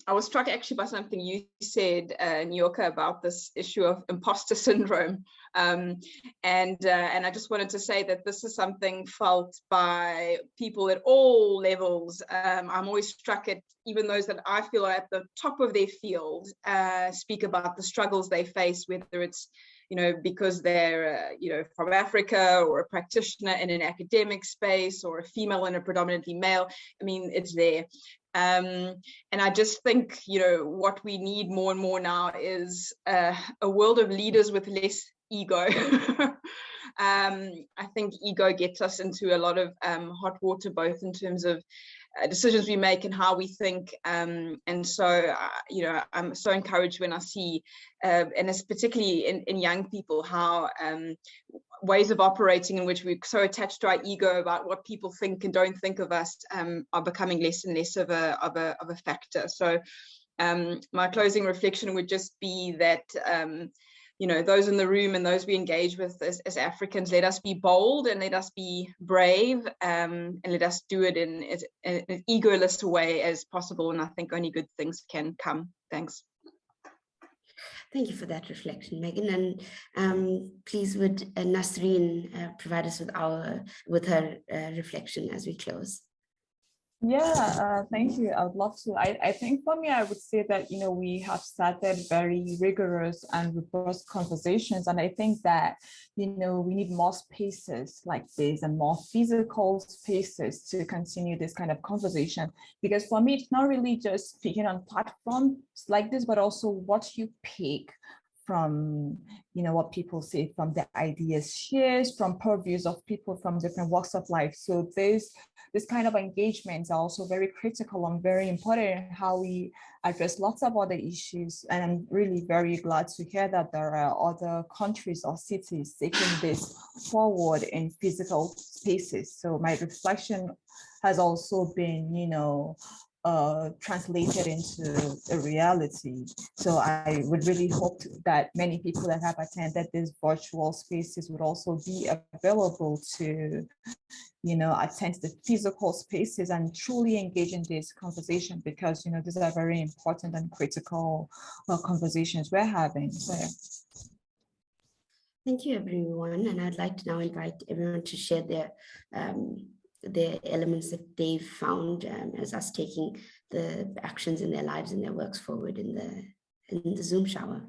I was struck actually by something you said, Nyoka, about this issue of imposter syndrome. And I just wanted to say that this is something felt by people at all levels. I'm always struck at even those that I feel are at the top of their field, speak about the struggles they face, whether it's because they're, from Africa, or a practitioner in an academic space, or a female in a predominantly male. I mean, it's there. And I just think, what we need more and more now is a world of leaders with less ego. I think ego gets us into a lot of hot water, both in terms of decisions we make and how we think. And so, I'm so encouraged when I see, and it's particularly in young people, how ways of operating in which we're so attached to our ego about what people think and don't think of us are becoming less and less of a factor. So my closing reflection would just be that those in the room and those we engage with as Africans, let us be bold and let us be brave, and let us do it in an egoless way as possible. And I think only good things can come. Thanks. Thank you for that reflection, Megan. And please would Nasreen provide us with her reflection as we close. Yeah, thank you. I would love to. I think for me, I would say that, we have started very rigorous and robust conversations. And I think that, we need more spaces like this and more physical spaces to continue this kind of conversation. Because for me, it's not really just speaking on platforms like this, but also what you pick from, what people say, from the ideas shared, from purviews of people from different walks of life. So this kind of engagements are also very critical and very important in how we address lots of other issues. And I'm really very glad to hear that there are other countries or cities taking this forward in physical spaces. So my reflection has also been, translated into a reality. So I would really hope that many people that have attended these virtual spaces would also be available to, attend the physical spaces and truly engage in this conversation, because, these are very important and critical conversations we're having. So. Thank you, everyone. And I'd like to now invite everyone to share their elements that they've found as us taking the actions in their lives and their works forward in the Zoom shower.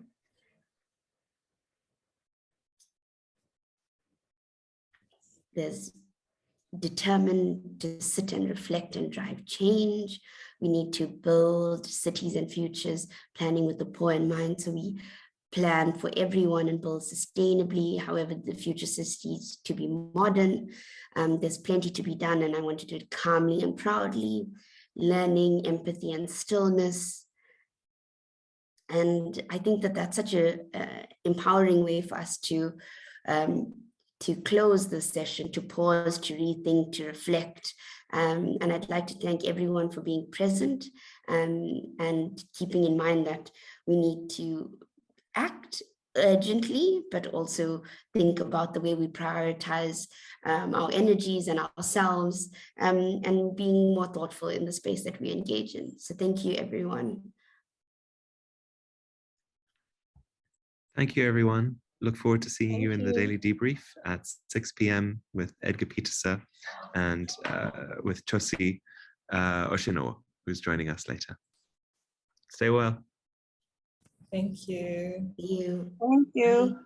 There's determined to sit and reflect and drive change. We need to build cities and futures, planning with the poor in mind. So we plan for everyone and build sustainably. However, the future cities to be modern. There's plenty to be done, and I want to do it calmly and proudly. Learning, empathy, and stillness. And I think that that's such a empowering way for us to close this session, to pause, to rethink, to reflect. And I'd like to thank everyone for being present and keeping in mind that we need to act urgently, but also think about the way we prioritize our energies and ourselves, and being more thoughtful in the space that we engage in. So thank you, everyone. Thank you, everyone. Look forward to seeing you in the daily debrief at 6 p.m. with Edgar Peterser and with Chosi Oshino, who's joining us later. Stay well. Thank you. Thank you. Thank you.